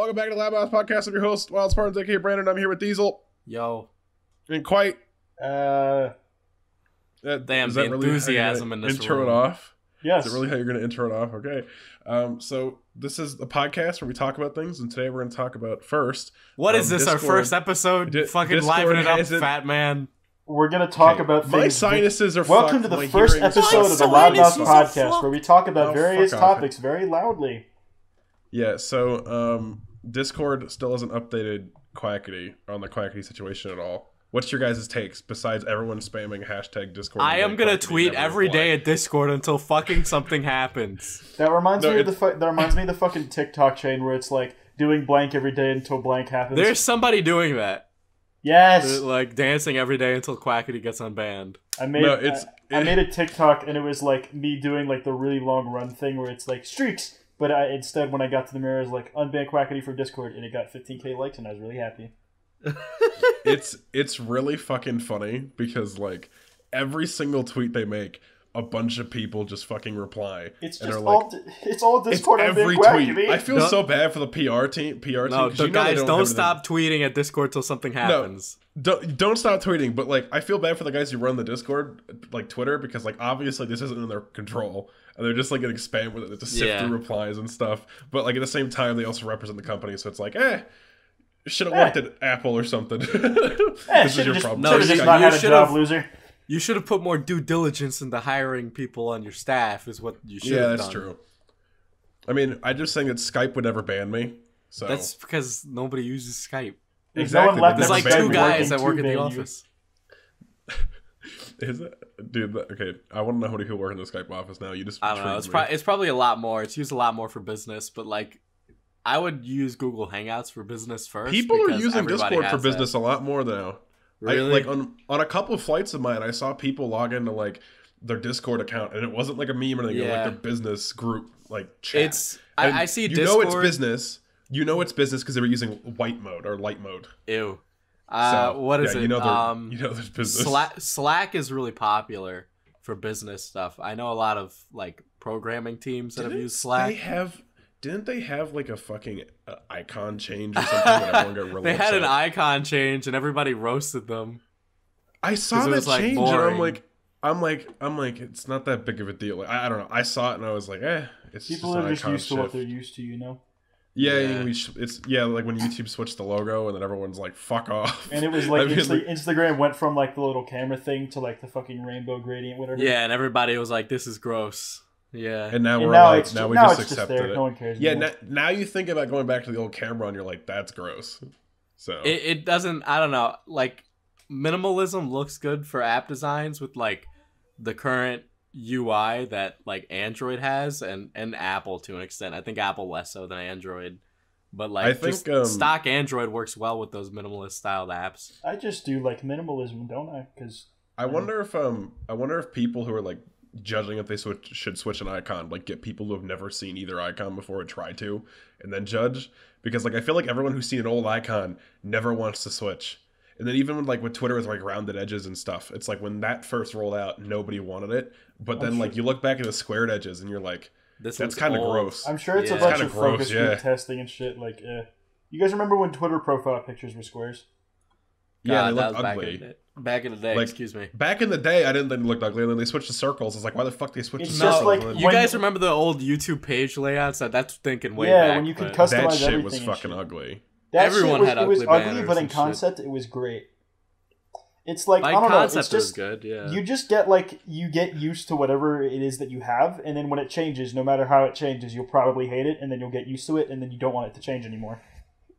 Welcome back to the Lab House Podcast. I'm your host, Wild Spartans, aka Brandon. I'm here with Diesel. Yo. And Quite. Damn, the enthusiasm in this intro room. it off? Yes. Is it really how you're going to intro it off? Okay. So this is a podcast where we talk about things, and today we're going to talk about first. What is this, Discord. our first episode? Fucking Discord liven it up, hasn't- fat man. We're going to talk about things. My sinuses are Welcome fucked. to the My first hearing is episode fucked. of the Loud Mouth sinuses are Podcast, fucked. where we talk about Oh, various fuck off. topics very loudly. Yeah, so Discord still hasn't updated Quackity on the Quackity situation at all. What's your guys' takes besides everyone spamming hashtag Discord? I am gonna tweet every day at Discord until fucking something happens. That reminds No, me of the fucking TikTok chain where it's like doing blank every day until blank happens. There's somebody doing that. Yes. They're, like dancing every day until Quackity gets unbanned. I made a TikTok and it was like me doing like the really long run thing where it's like streaks, but instead when I got to the mirror I was like unban Quackity from Discord and it got 15k likes and I was really happy. It's really fucking funny because like every single tweet they make, a bunch of people just fucking reply. It's and just are like, it's all Discord. it's every unban tweet. Quackity. I feel so bad for the PR team. No, the guys don't stop tweeting at Discord till something happens. Don't stop tweeting. But like, I feel bad for the guys who run the Discord, like Twitter, because like obviously this isn't in their control, and they're just like getting spammed with it to sift through replies and stuff. But like at the same time, they also represent the company, so it's like, should have worked at Apple or something. This is your problem. No, just not had a job, loser. You should have put more due diligence into hiring people on your staff. Is what you should have done. Yeah, that's true. I mean, I just think that Skype would never ban me. So that's because nobody uses Skype. Exactly. No There's like two guys that work in the ban you. office. Is it, dude? Okay, I want to know how many people work in the Skype office now. You just I don't know. It's probably a lot more. It's used a lot more for business, but like I would use Google Hangouts for business first. People are because using everybody Discord for has business that. a lot more now. Really? Like on a couple of flights of mine, I saw people log into like their Discord account, and it wasn't like a meme or anything. It was like their business group like chat. It's I see you Discord. know it's business. You know it's business because they were using white mode or light mode. Ew. So, what is it? You know there's business. Slack is really popular for business stuff. I know a lot of like programming teams that have used Slack. Didn't they have like a fucking icon change or something that everyone got really They had upset? an icon change and everybody roasted them. I saw that like, change boring. and I'm like, it's not that big of a deal. Like, I don't know. I saw it and I was like, it's People just are an just icon used to what shift. they're used to, you know. Yeah, Yeah. it's like when YouTube switched the logo and then everyone's like, fuck off. And it was like, I mean, Instagram went from like the little camera thing to like the fucking rainbow gradient, whatever. Yeah, and everybody was like, "This is gross." Yeah, and now And we're now like, it's now we now just it's just accepted there. it. No one cares. Yeah, anymore. now you think about going back to the old camera and you're like, that's gross. So it doesn't. I don't know. Like minimalism looks good for app designs with like the current UI that like Android has and Apple to an extent. I think Apple less so than Android. But like I think, just stock Android works well with those minimalist styled apps. I just do like minimalism, don't I? Because I wonder if people who are like judging if they should switch an icon, like get people who have never seen either icon before and try to, and then judge, because like I feel like everyone who's seen an old icon never wants to switch. And then even with Twitter with like rounded edges and stuff, it's like when that first rolled out, nobody wanted it, but then like you look back at the squared edges and you're like, that's kind of gross. I'm sure it's a Yeah. bunch Kinda of gross, focus yeah. group testing and shit. Like, you guys remember when Twitter profile pictures were squares? Yeah, they that look was ugly. Back in the day, Like, excuse me. Back in the day, I didn't think they looked ugly, and then they switched to circles. It's like, why the fuck they switched It's to just circles? like- And then- You when- guys remember the old YouTube page layouts? That's thinking way Yeah, back. when you could but- customize that shit everything was and fucking shit. ugly. That Everyone shit had it was ugly ugly, banners but in and shit. concept, it was great. It's like By I don't know. concept, It's it was just good. Yeah. you just get used to whatever it is that you have, and then when it changes, no matter how it changes, you'll probably hate it, and then you'll get used to it, and then you don't want it to change anymore.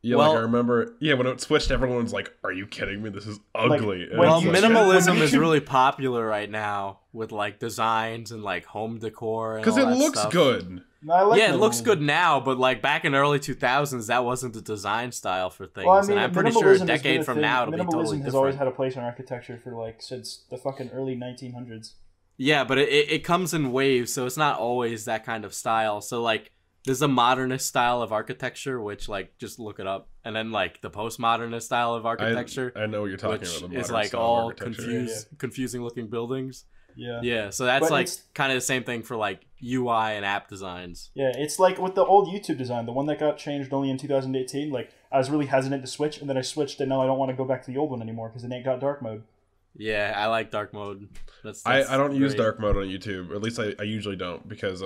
Yeah, Well- like I remember. Yeah, when it switched, everyone's like, "Are you kidding me? This is ugly." And when Well, it's you- like- minimalism when is you- really popular right now with like designs and like home decor. because Because it looks good. No, I like Yeah, it looks minimalism. good now, but like back in the early 2000s, that wasn't the design style for things. Well, I mean, and I'm pretty sure minimalism a has been decade from thing. now it'll be totally Minimalism has always different. had a place in architecture for like since the fucking early 1900s. Yeah, but it comes in waves, so it's not always that kind of style. So like there's a modernist style of architecture, which like just look it up, and then like the postmodernist style of architecture, I know what you're talking which about. The is modern like style all architecture. confusing looking buildings. Yeah. Yeah, so that's But like it's- kind of the same thing for like UI and app designs. Yeah, it's like with the old YouTube design, the one that got changed only in 2018. Like, I was really hesitant to switch, and then I switched, and now I don't want to go back to the old one anymore because it ain't got dark mode. Yeah, I like dark mode. That's I don't use great. dark mode on YouTube. Or at least I usually don't because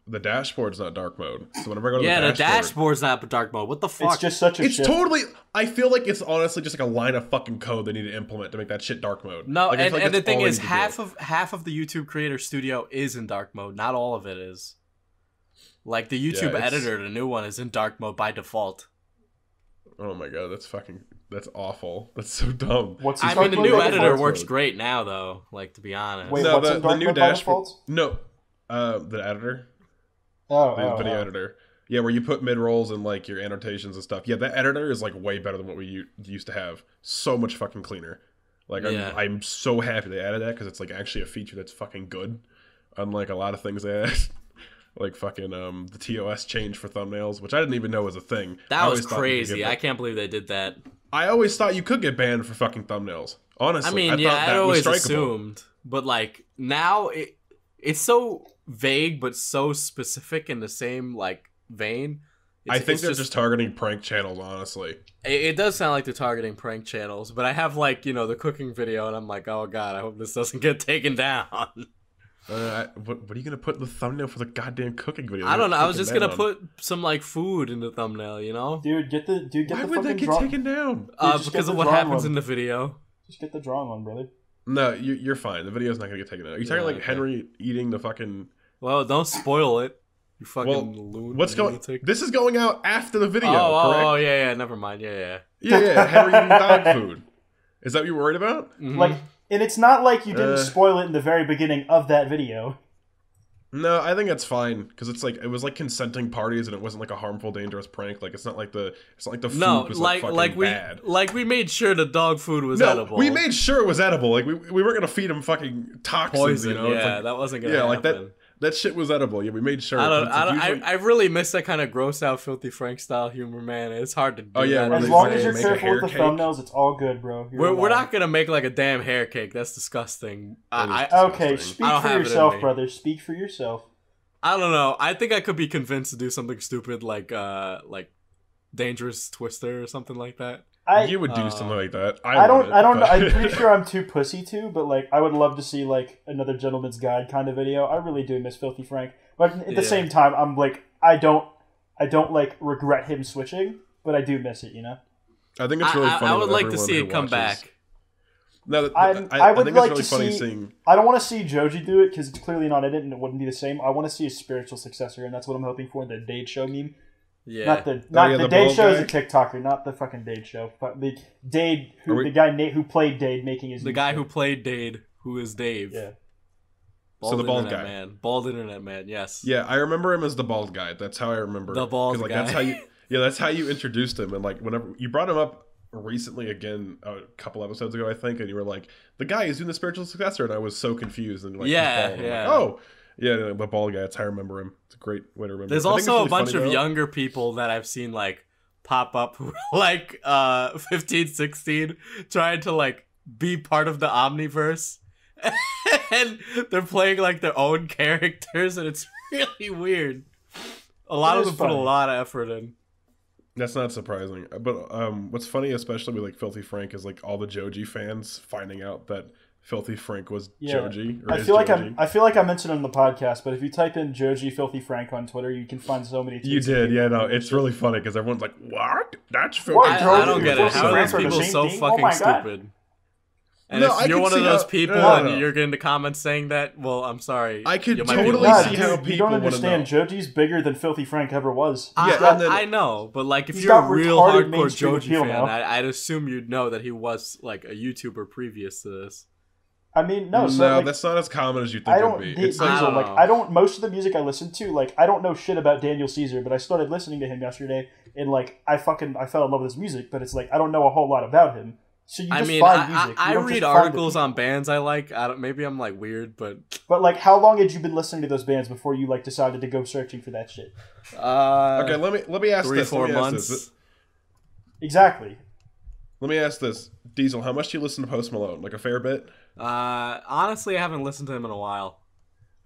the dashboard's not dark mode. So whenever I go to Yeah, the the dashboard's not dark mode. What the fuck? It's just such a it's shift. totally. I feel like it's honestly just like a line of fucking code they need to implement to make that shit dark mode. No, like, I feel like and the that's thing all they is, need to do. half of the YouTube Creator Studio is in dark mode. Not all of it is. Like the YouTube it's- editor, the new one, is in dark mode by default. Oh my god, that's awful. That's so dumb. What's I dark mean, the mode new by editor default? works great now, though. Like, to be honest. Wait, No, what's in the dark new mode by dashboard. default? No, the editor, Oh, the video editor. Yeah, where you put mid rolls and like your annotations and stuff. Yeah, that editor is like way better than what we used to have. So much fucking cleaner. Like Yeah. I'm so happy they added that because it's like actually a feature that's fucking good. Unlike a lot of things they add. Like fucking the TOS change for thumbnails, which I didn't even know was a thing. I That always was thought you could crazy. get I can't believe they did that. I always thought you could get banned for fucking thumbnails. Honestly, I mean, thought yeah, that I was always strikeable. assumed. But, like, now it's so vague but so specific in the same, like, vein. I think it's they're just targeting prank channels, honestly. It does sound like they're targeting prank channels, but I have, like, you know, the cooking video, and I'm like, oh, God, I hope this doesn't get taken down. What are you gonna put in the thumbnail for the goddamn cooking video? I don't know. I was Taken just gonna down. put some like food in the thumbnail, you know? Dude, get the Why the would that fucking get draw. taken down? just Because get of the what drawn happens one. in the video. Just get the drawn one, brother. No, you're fine. The video's not gonna get taken down. Are you talking Yeah, like okay. Henry eating the fucking? Well, don't spoil it. You fucking Well, loon. what's going? lunatic. This is going out after the video, Oh, correct? yeah, never mind. Yeah. Yeah, Henry eating dog food. Is that what you're worried about? Mhm. Like, and it's not like you didn't Uh. spoil it in the very beginning of that video. No, I think it's fine because it's like it was like consenting parties and it wasn't like a harmful, dangerous prank. Like it's not like the food no, was like fucking bad. we made sure the dog food was No, edible. we made sure it was edible. Like we weren't gonna feed him fucking toxins. poison. You know? It's Yeah, like, that wasn't gonna yeah, happen. like that shit was edible. Yeah, we made sure. I But don't. it's like usually- I really miss that kind of gross out, filthy Frank style humor, man. It's hard to do. Oh, yeah, that where As they these long say as you're days. make a careful with the hair cake. thumbnails, it's all good, bro. You're We're allowed. not gonna make like a damn hair cake. That's disgusting. That is Okay, disgusting. speak I don't for have it in yourself, me. brother. Speak for yourself. I don't know. I think I could be convinced to do something stupid like Dangerous Twister or something like that. You would do Uh, something like that. I don't know. but- I'm pretty sure I'm too pussy to, but like I would love to see like another Gentleman's Guide kind of video. I really do miss Filthy Frank, but at the Yeah. same time, I'm like I don't like regret him switching, but I do miss it. You know. I think it's really funny. I would that like to everyone see who it come watches- back. No, I I would think like it's to really funny see- seeing. I don't want to see Joji do it because it's clearly not edited and it wouldn't be the same. I want to see a spiritual successor, and that's what I'm hoping for in the Dade Show meme. Yeah. Not the the Dade bald Show is guy? a TikToker, not the fucking Dade Show. But the Dade, Are we- the guy who played Dade, making his The new guy show. who played Dade, who is Dave. Yeah. So the bald Internet guy. man. Bald internet man. Yes. Yeah, I remember him as the bald guy. That's how I remember. The bald 'Cause, like, guy. That's how you. Yeah, that's how you introduced him. And like whenever you brought him up recently again, a couple episodes ago, I think, and you were like, the guy is doing the spiritual successor, and I was so confused. And like, Yeah, he's bald. I'm yeah. Like, oh, yeah, the bald guy. That's how I remember him. It's a great way to remember. There's him. I think also a it's really bunch funny, of though. younger people that I've seen like pop up who are like 15, 16 trying to like be part of the Omniverse. And they're playing like their own characters and it's really weird. A lot It of is them put a funny. lot of effort in. That's not surprising. But what's funny, especially with like Filthy Frank, is like all the Joji fans finding out that Filthy Frank was Joji. Or I is feel like Joji. I feel like I mentioned it on the podcast, but if you type in Joji Filthy Frank on Twitter, you can find so many. You tweets of did, people yeah. No, doing it's shit. really funny because everyone's like, "What? That's Filthy What, I, Frank." I don't get it. Filthy How are Frank those are the people same so thing? fucking Oh my God. stupid? And No, if I you're can one of see those how- people no, and no. you're getting the comments saying that, well, I'm sorry. I could you might be totally lying. see Nah, how dude, you people don't wanna understand. know. Joji's bigger than Filthy Frank ever was. Yeah, and then- I know, but like if He's you're a got real retarded hardcore mainstream Joji appeal fan, now. I'd assume you'd know that he was like a YouTuber previous to this. I mean, no, so No, like, that's not as common as you think I it don't. would be. Diesel, It's like, I don't like know. I don't. Most of the music I listen to, like I don't know shit about Daniel Caesar, but I started listening to him yesterday, and like I fell in love with his music. But it's like I don't know a whole lot about him. So you just I mean, find music. You I don't read just find the articles people. on bands I like. I don't, maybe I'm like weird, but But like, how long had you been listening to those bands before you like decided to go searching for that shit? okay, let me ask 3 this. 4 Let me ask months. this. Exactly. Let me ask this. Diesel, how much do you listen to Post Malone? Like a fair bit? Honestly, I haven't listened to him in a while.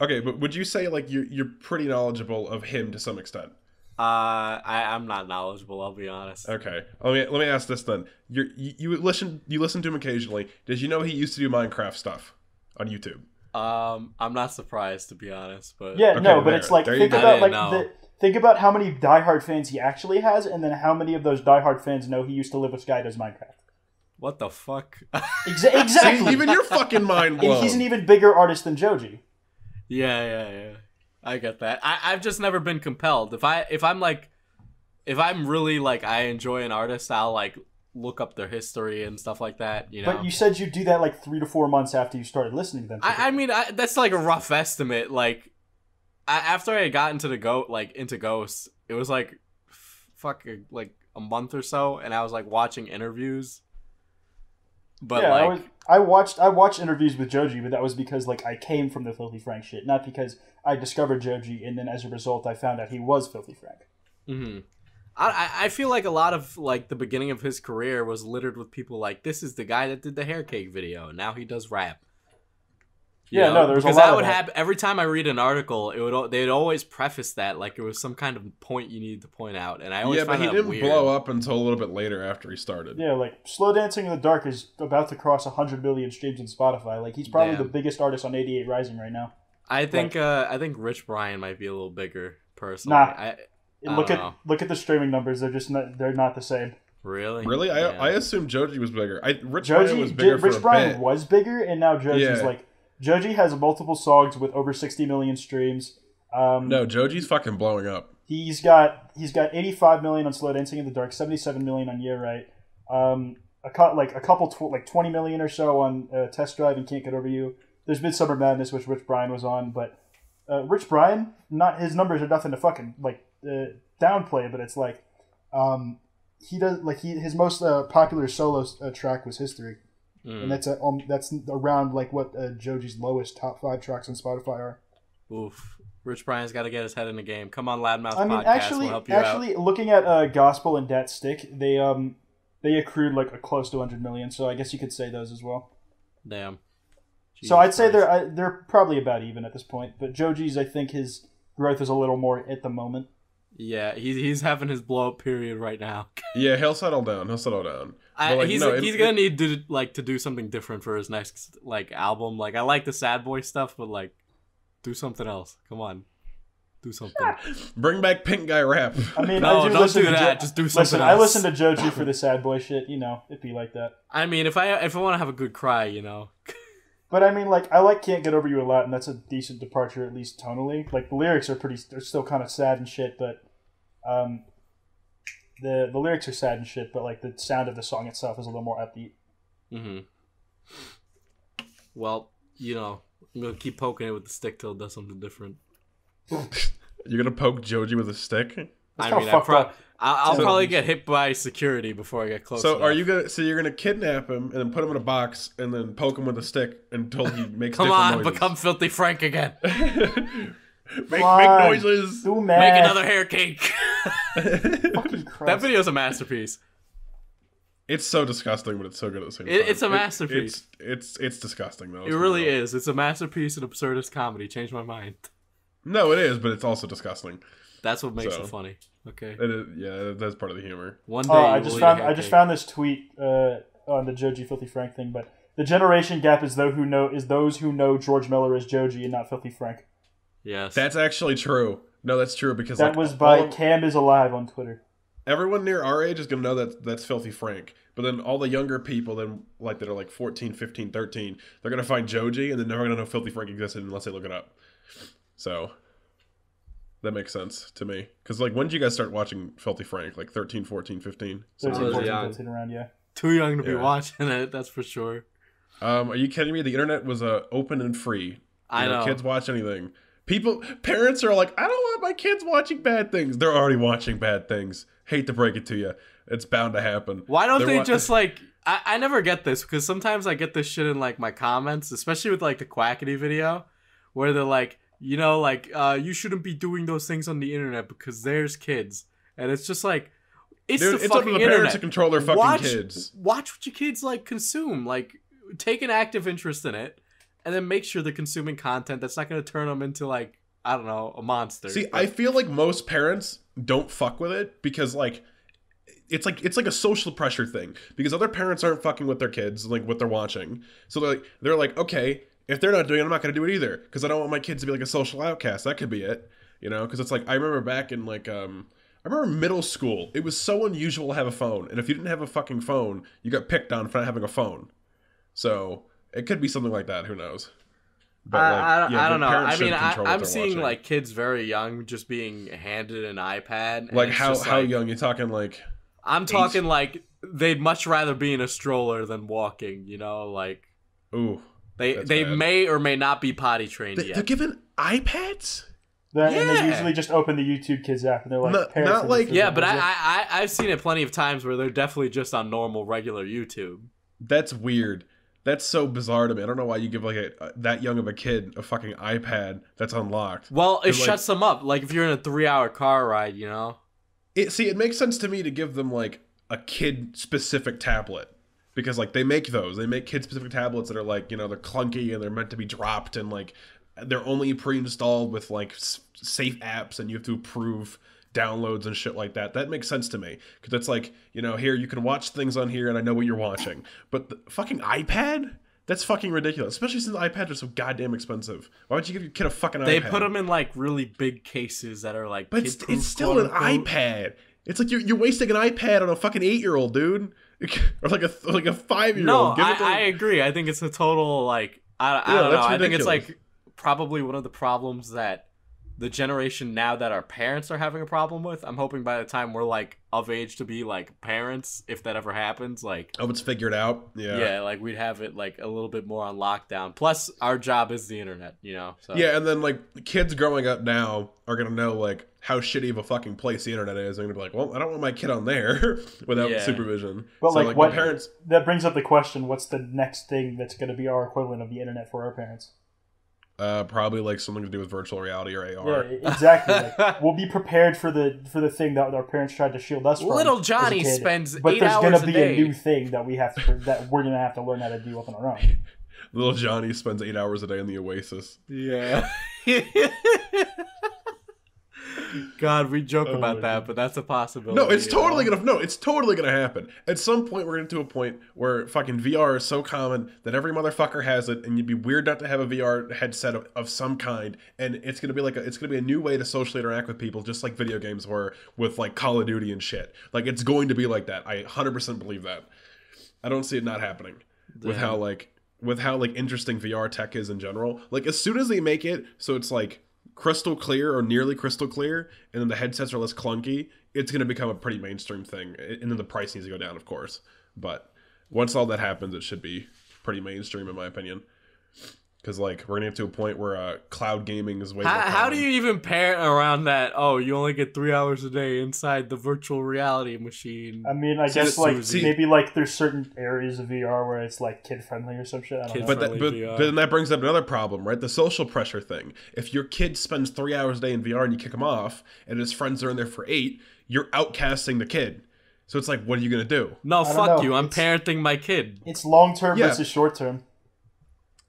Okay, but would you say like you're pretty knowledgeable of him to some extent? I'm not knowledgeable. I'll be honest. Okay, let me ask this then. You listen to him occasionally. Did you know he used to do Minecraft stuff on YouTube? I'm not surprised to be honest, but Yeah, Okay, no, but there- it's like there you think go. about I didn't know. think about how many diehard fans he actually has, and then how many of those diehard fans know he used to live with Sky does Minecraft. what the fuck? Exactly. Even your fucking mind And blown. he's an even bigger artist than Joji. Yeah. I get that. I've just never been compelled. If I'm really like I enjoy an artist, I'll like look up their history and stuff like that. You know. But you said you'd do that like 3 to 4 months after you started listening to them. I mean, that's like a rough estimate. Like, after I got into into Ghost, it was like, like a month or so, and I was like watching interviews. But yeah, like, I watched interviews with Joji, but that was because like I came from the Filthy Frank shit, not because I discovered Joji and then as a result I found out he was Filthy Frank. mm-hmm. I feel like a lot of like the beginning of his career was littered with people like this is the guy that did the hair cake video, and now he does rap. You Yeah, know? no, there's because a lot that of would that. happen every time I read an article. They'd always preface that like it was some kind of point you needed to point out, and I always Yeah, but find he that didn't weird. blow up until a little bit later after he started. Yeah, like Slow Dancing in the Dark is about to cross 100 million streams on Spotify. Like he's probably Damn. the biggest artist on 88 Rising right now. I think Rich Brian might be a little bigger personally. Nah. I Look don't at know. look at the streaming numbers. They're not the same. Really? Really? Yeah. I assumed Joji was bigger. Rich Brian was bigger for Rich a Brian bit. was bigger, and now Joji's Yeah. like Joji has multiple songs with over 60 million streams. No, Joji's fucking blowing up. He's got 85 million on Slow Dancing in the Dark, 77 million on Yeah Right, a couple 20 million or so on Test Drive and Can't Get Over You. There's Midsummer Madness, which Rich Brian was on, but Rich Brian, not his numbers are nothing to fucking like downplay, but it's like he does like his most popular solo track was History, and that's around like what Joji's lowest top 5 tracks on Spotify are. Oof. Rich Brian's got to get his head in the game. Come on, Loudmouth I mean, Podcast. We'll help you out. looking at Gospel and Dat Stick, they accrued like a close to 100 million, so I guess you could say those as well. Damn. So I'd say Jesus they're probably about even at this point, but Joji's, I think his growth is a little more at the moment. Yeah, he's having his blow up period right now. Yeah, he'll settle down. But, like, He's no, gonna need to do something different for his next like album. Like I like the sad boy stuff, but like do something else. Come on, do something. Bring back Pink Guy rap. I mean, No, I do don't listen do to that. Just do something Listen, else. I listen to Joji for the sad boy shit. You know, it'd be like that. I mean, if I want to have a good cry, you know. But I mean, like I like Can't Get Over You a lot, and that's a decent departure at least tonally. Like the lyrics they're still kind of sad and shit, but the lyrics are sad and shit, but like the sound of the song itself is a little more upbeat. Mm-hmm. Well, you know, I'm gonna keep poking it with the stick till it does something different. You're gonna poke Joji with a stick? That's I mean, kinda fucked up. I'll So- probably get hit by security before I get close. So enough. you're gonna kidnap him and then put him in a box and then poke him with a stick until he makes Come different on, noises. become Filthy Frank again. make on. noises. Do Make math. another hair cake. Fucking Christ. That video's a masterpiece. It's so disgusting, but it's so good at the same time. It's a masterpiece. It's disgusting though. It really is. It's a masterpiece in absurdist comedy. Changed my mind. No, it is, but it's also disgusting. That's what makes So. it funny. Okay. It is, yeah, that's part of the humor. One day. Oh, you will eat a hair I just cake. found this tweet on the Joji Filthy Frank thing, but the generation gap is those who know George Miller as Joji and not Filthy Frank. Yes. That's actually true. No, that's true because That like, was by all- Cam is Alive on Twitter. everyone near our age is gonna know that's Filthy Frank. But then all the younger people then like that are like 14, 15, 13, they're gonna find Joji and they're never gonna know Filthy Frank existed unless they look it up. So that makes sense to me. Because like when did you guys start watching Filthy Frank? Like 13, 14, 15? 13, was 14, young. 15 around, yeah. Too young to be Yeah. watching it. That's for sure. Are you kidding me? The internet was open and free. I know. Kids watch anything. Parents are like, I don't want my kids watching bad things. They're already watching bad things. Hate to break it to you. It's bound to happen. Why don't They're they wa- just like? I never get this because sometimes I get this shit in like my comments, especially with like the Quackity video, where they're like, you know, like you shouldn't be doing those things on the internet because there's kids, and it's just like, it's Dude, the it's up fucking to the parents internet. to control their fucking kids. Watch what your kids like consume. Like take an active interest in it, and then make sure they're consuming content that's not going to turn them into like, I don't know, a monster. See, I feel like most parents don't fuck with it because like it's like a social pressure thing because other parents aren't fucking with their kids, like what they're watching. So they're like, okay, if they're not doing it, I'm not going to do it either because I don't want my kids to be like a social outcast. That could be it, you know? Because it's like I remember back in like I remember middle school, it was so unusual to have a phone, and if you didn't have a fucking phone, you got picked on for not having a phone. So it could be something like that. Who knows? But I don't know. I mean, I'm seeing watching. Like kids very young just being handed an iPad. Like how young? You talking like? I'm talking like they'd much rather be in a stroller than walking. You know, like ooh, they may or may not be potty trained yet. They're given iPads. And they usually just open the YouTube Kids app and they're like, not like yeah, but I've seen it plenty of times where they're definitely just on normal regular YouTube. That's weird. That's so bizarre to me. I don't know why you give like that young of a kid a fucking iPad that's unlocked. Well, it shuts them up. Like if you're in a 3-hour car ride, you know. It makes sense to me to give them like a kid specific tablet because like they make kid specific tablets that are like, you know, they're clunky and they're meant to be dropped and like they're only pre-installed with like safe apps and you have to approve downloads and shit like that. That makes sense to me because it's like, you know, here you can watch things on here and I know what you're watching. But the fucking iPad? That's fucking ridiculous, especially since iPads are so goddamn expensive. Why would you give your kid a fucking iPad? They put them in like really big cases that are like but it's still an iPad. It's like you're wasting an iPad on a fucking 8-year-old, dude. Or like a 5-year-old. No, I agree. I think it's a total like I don't know. I think it's like probably one of the problems that the generation now that our parents are having a problem with. I'm hoping by the time we're like of age to be like parents, if that ever happens, like it's figured out. Yeah, like we'd have it like a little bit more on lockdown. Plus our job is the internet, you know. So yeah, and then like kids growing up now are gonna know like how shitty of a fucking place the internet is. They're gonna be like, well, I don't want my kid on there without supervision. But so, like what parents that brings up the question: what's the next thing that's gonna be our equivalent of the internet for our parents? Probably like something to do with virtual reality or AR. Yeah, exactly. Like, we'll be prepared for the thing that our parents tried to shield us from. Little Johnny spends 8 hours a day. But there's gonna be a new thing that we're gonna have to learn how to deal with on our own. Little Johnny spends 8 hours a day in the Oasis. Yeah. God, we joke about that, but that's a possibility. No, it's totally gonna happen. At some point, we're gonna get to a point where fucking VR is so common that every motherfucker has it, and you'd be weird not to have a VR headset of some kind. And it's gonna be a new way to socially interact with people, just like video games were with like Call of Duty and shit. Like it's going to be like that. I 100% believe that. I don't see it not happening with how interesting VR tech is in general. Like as soon as they make it so it's like crystal clear or nearly crystal clear, and then the headsets are less clunky, it's going to become a pretty mainstream thing. And then the price needs to go down, of course. But once all that happens, it should be pretty mainstream, in my opinion. Because like we're gonna get to a point where cloud gaming is way more common. How do you even parent around that? Oh, you only get 3 hours a day inside the virtual reality machine. I mean, I guess like maybe like there's certain areas of VR where it's like kid friendly or some shit. I don't know. But then that brings up another problem, right? The social pressure thing. If your kid spends 3 hours a day in VR and you kick him off, and his friends are in there for 8, you're outcasting the kid. So it's like, what are you gonna do? No, fuck you. I'm parenting my kid. It's long term versus short term.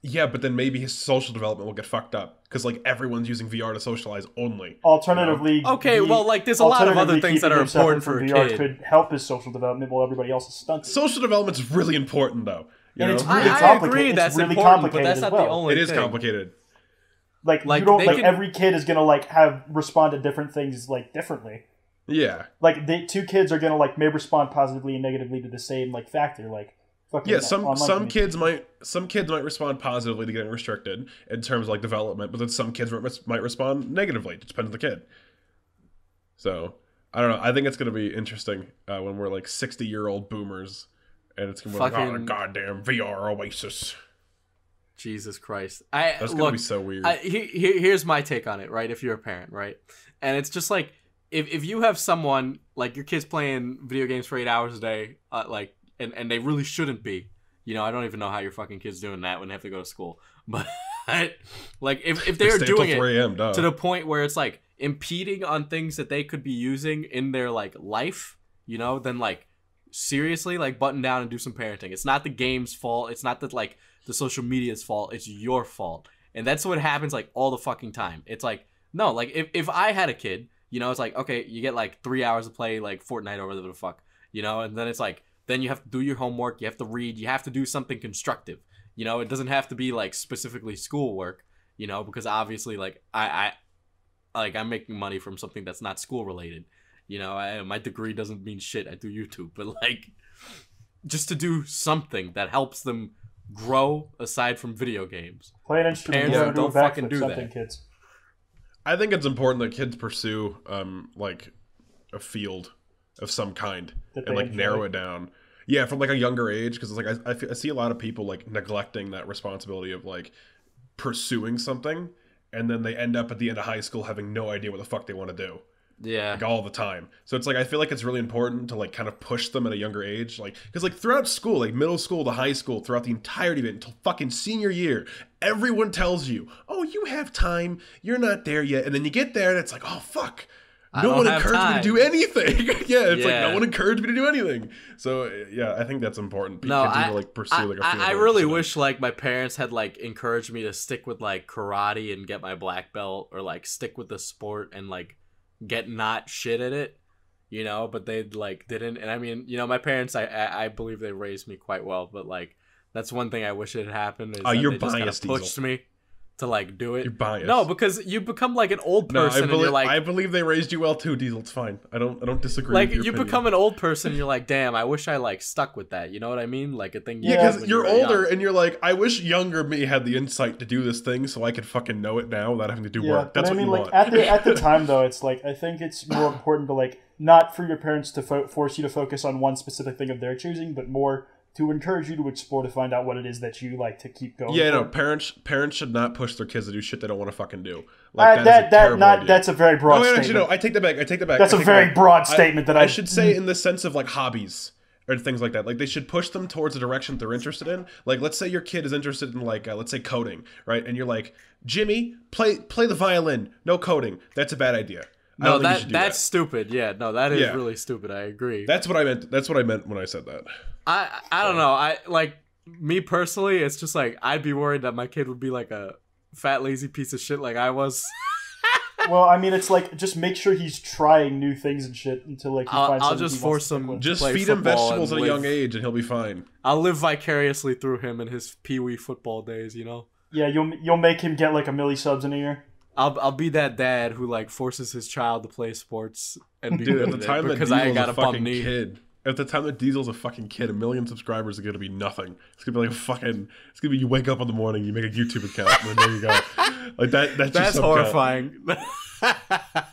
Yeah, but then maybe his social development will get fucked up because like everyone's using VR to socialize only. Alternatively, you know? Okay, well, like there's a lot of other things that are important for a VR kid. Could help his social development while everybody else is stunted. Social development's really important, though. It's really I agree that's really important, but that's not the only thing. It is complicated. Like you don't like every kid is gonna like respond to different things like differently. Yeah. Like two kids are gonna like may respond positively and negatively to the same like factor like. Yeah, some kids might respond positively to getting restricted in terms of like development, but then some kids might respond negatively. It depends on the kid. So I don't know. I think it's gonna be interesting when we're like 60-year-old boomers, and it's gonna be like, oh, the goddamn VR oasis. Jesus Christ! That's gonna be so weird. Here's my take on it. Right, if you're a parent, right, and it's just like if you have someone like your kid's playing video games for 8 hours a day, like. And they really shouldn't be. You know, I don't even know how your fucking kid's doing that when they have to go to school. But, like, if they're doing it to the point where it's, like, impeding on things that they could be using in their, like, life, you know, then, like, seriously like button down and do some parenting. It's not the game's fault. It's not that like the social media's fault. It's your fault. And that's what happens like all the fucking time. It's like, no, like if I had a kid, you know, it's like, okay, you get like 3 hours to play like Fortnite or whatever the fuck, you know, and then it's like, then you have to do your homework, you have to read, you have to do something constructive. You know, it doesn't have to be like specifically schoolwork, you know, because obviously like I'm making money from something that's not school related. You know, my degree doesn't mean shit. I do YouTube, but like just to do something that helps them grow aside from video games. Play an instrument. Parents don't fucking do something, that. Kids. I think it's important that kids pursue like a field of some kind and like narrow it down. Yeah, from like a younger age, because it's like I see a lot of people like neglecting that responsibility of like pursuing something, and then they end up at the end of high school having no idea what the fuck they want to do. Yeah, like all the time. So it's like I feel like it's really important to like kind of push them at a younger age, like because like throughout school, like middle school to high school, throughout the entirety of it until fucking senior year, everyone tells you, "Oh, you have time. You're not there yet." And then you get there, and it's like, "Oh fuck." No one encouraged me to do anything. It's like no one encouraged me to do anything. So yeah, I think that's important. Kids need to like pursue like a field. I really wish like my parents had like encouraged me to stick with like karate and get my black belt, or like stick with the sport and like get not shit at it, you know. But they like didn't. And I mean, you know, my parents, I believe they raised me quite well. But like that's one thing I wish it had happened. Is you're they just biased, kind of pushed me to like do it. You're biased. No, because you become like an old person and you're like, I believe they raised you well too, Diesel. It's fine. I don't disagree. Like with your you opinion. become an old person, you're like, damn, I wish I like stuck with that. You know what I mean? Like a thing. Yeah, because you're older and you're like, I wish younger me had the insight to do this thing so I could fucking know it now without having to do work. That's but what I mean, you like want. at the time though, it's like I think it's more important to like not for your parents to force you to focus on one specific thing of their choosing, but more to encourage you to explore, to find out what it is that you like to keep going. Yeah, for. no, parents should not push their kids to do shit they don't want to fucking do. Like that's a very broad statement. Actually, no, I take that back. That's a very broad statement that I should say in the sense of like hobbies or things like that. Like they should push them towards a direction they're interested in. Like let's say your kid is interested in like let's say coding, right? And you're like, Jimmy, play the violin, no coding. That's a bad idea. No, that's stupid. Yeah, no, that is really stupid. I agree. That's what I meant. That's what I meant when I said that. I don't know. I like me personally. It's just like I'd be worried that my kid would be like a fat lazy piece of shit like I was. Well, I mean, it's like just make sure he's trying new things and shit until like he finds. I'll just force him. Just feed him vegetables at a young age, and he'll be fine. I'll live vicariously through him in his pee-wee football days. You know. Yeah, you'll make him get like 1 million subs in a year. I'll be that dad who like forces his child to play sports and be at the time that because I ain't got a bum knee. Kid. At the time that Diesel's a fucking kid, 1 million subscribers are gonna be nothing. It's gonna be like a fucking. It's gonna be you wake up in the morning, you make a YouTube account, and then there you go. Like that. That's horrifying. Well,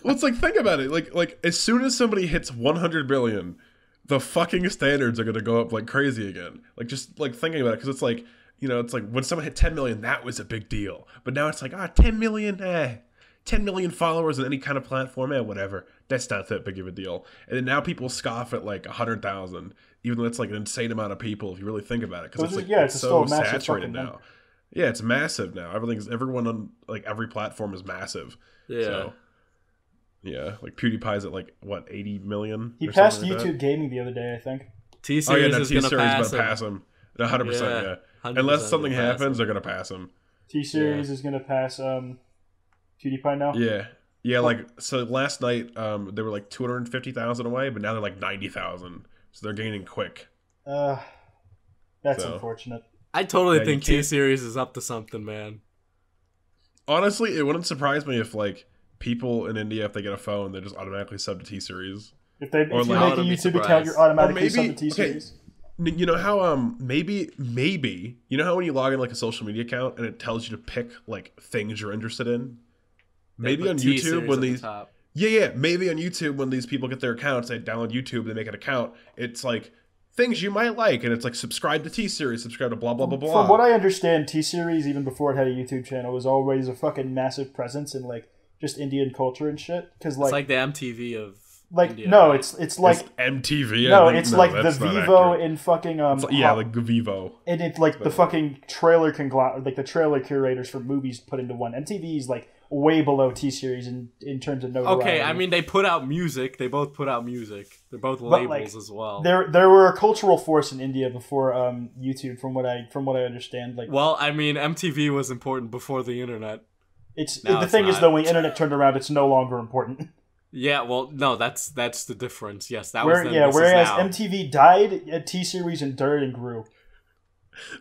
it's like think about it. Like as soon as somebody hits 100 billion, the fucking standards are gonna go up like crazy again. Like just like thinking about it, because it's like. You know, it's like when someone hit 10 million, that was a big deal. But now it's like, 10 million, 10 million followers on any kind of platform, whatever. That's not that big of a deal. And then now people scoff at like 100,000, even though it's like an insane amount of people if you really think about it. Because it's like it's so saturated now. Yeah, it's massive now. Everyone on like every platform is massive. Yeah. So, yeah, like PewDiePie's at like what 80 million. He passed YouTube Gaming the other day, I think. T-Series is going to pass him. 100%. Yeah. 100%, unless something happens, they're gonna pass him. T-Series is gonna pass PewDiePie now. Yeah. Like so, last night they were like 250,000 away, but now they're like 90,000. So they're gaining quick. That's unfortunate. I totally think T-Series is up to something, man. Honestly, it wouldn't surprise me if like people in India, if they get a phone, they just automatically sub to T-Series. If you make a YouTube account, you're automatically sub to T-Series. Okay. You know how maybe you know how when you log in like a social media account and it tells you to pick like things you're interested in? Maybe on YouTube when these maybe on YouTube when these people get their accounts, they download YouTube, they make an account, it's like things you might like, and it's like subscribe to T-Series, subscribe to blah blah blah blah. From what I understand, T-Series even before it had a YouTube channel was always a fucking massive presence in like just Indian culture and shit. Because it's like the MTV of. Like India. No, it's like it's MTV. No, it's like the Vivo in fucking like the Vivo, and it's like the fucking trailer conglomerate, like the trailer curators for movies put into one. MTV is like way below T-Series in terms of notoriety. Okay, I mean, they put out music. They both put out music. They're both labels as well. There were a cultural force in India before YouTube, from what I understand. Like, well, I mean, MTV was important before the internet. The thing is, though, when the internet turned around, it's no longer important. Yeah, well, no, that's the difference. Yes, that was then. Yeah, whereas MTV died, T-Series endured and grew.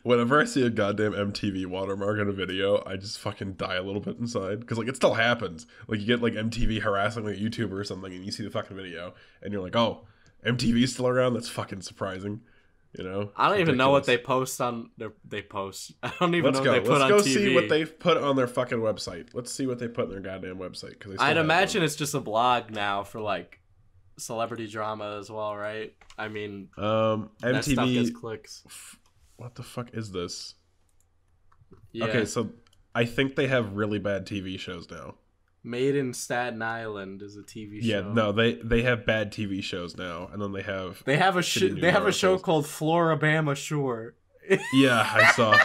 Whenever I see a goddamn MTV watermark in a video, I just fucking die a little bit inside. Because, like, it still happens. Like, you get, like, MTV harassing, like, a YouTuber or something, and you see the fucking video, and you're like, oh, MTV's still around? That's fucking surprising. You know? I don't even know what they post on they post. I don't even know what they put on TV. Let's go see what they've put on their fucking website. Let's see what they put on their goddamn website. Cause I'd imagine it's just a blog now for, like, celebrity drama as well, right? I mean, MTV that stuff gets clicks. What the fuck is this? Yeah. Okay, so I think they have really bad TV shows now. Made in Staten Island is a TV show. Yeah, no, they have bad TV shows now, and then they have a show called Floribama Shore. Yeah, I saw.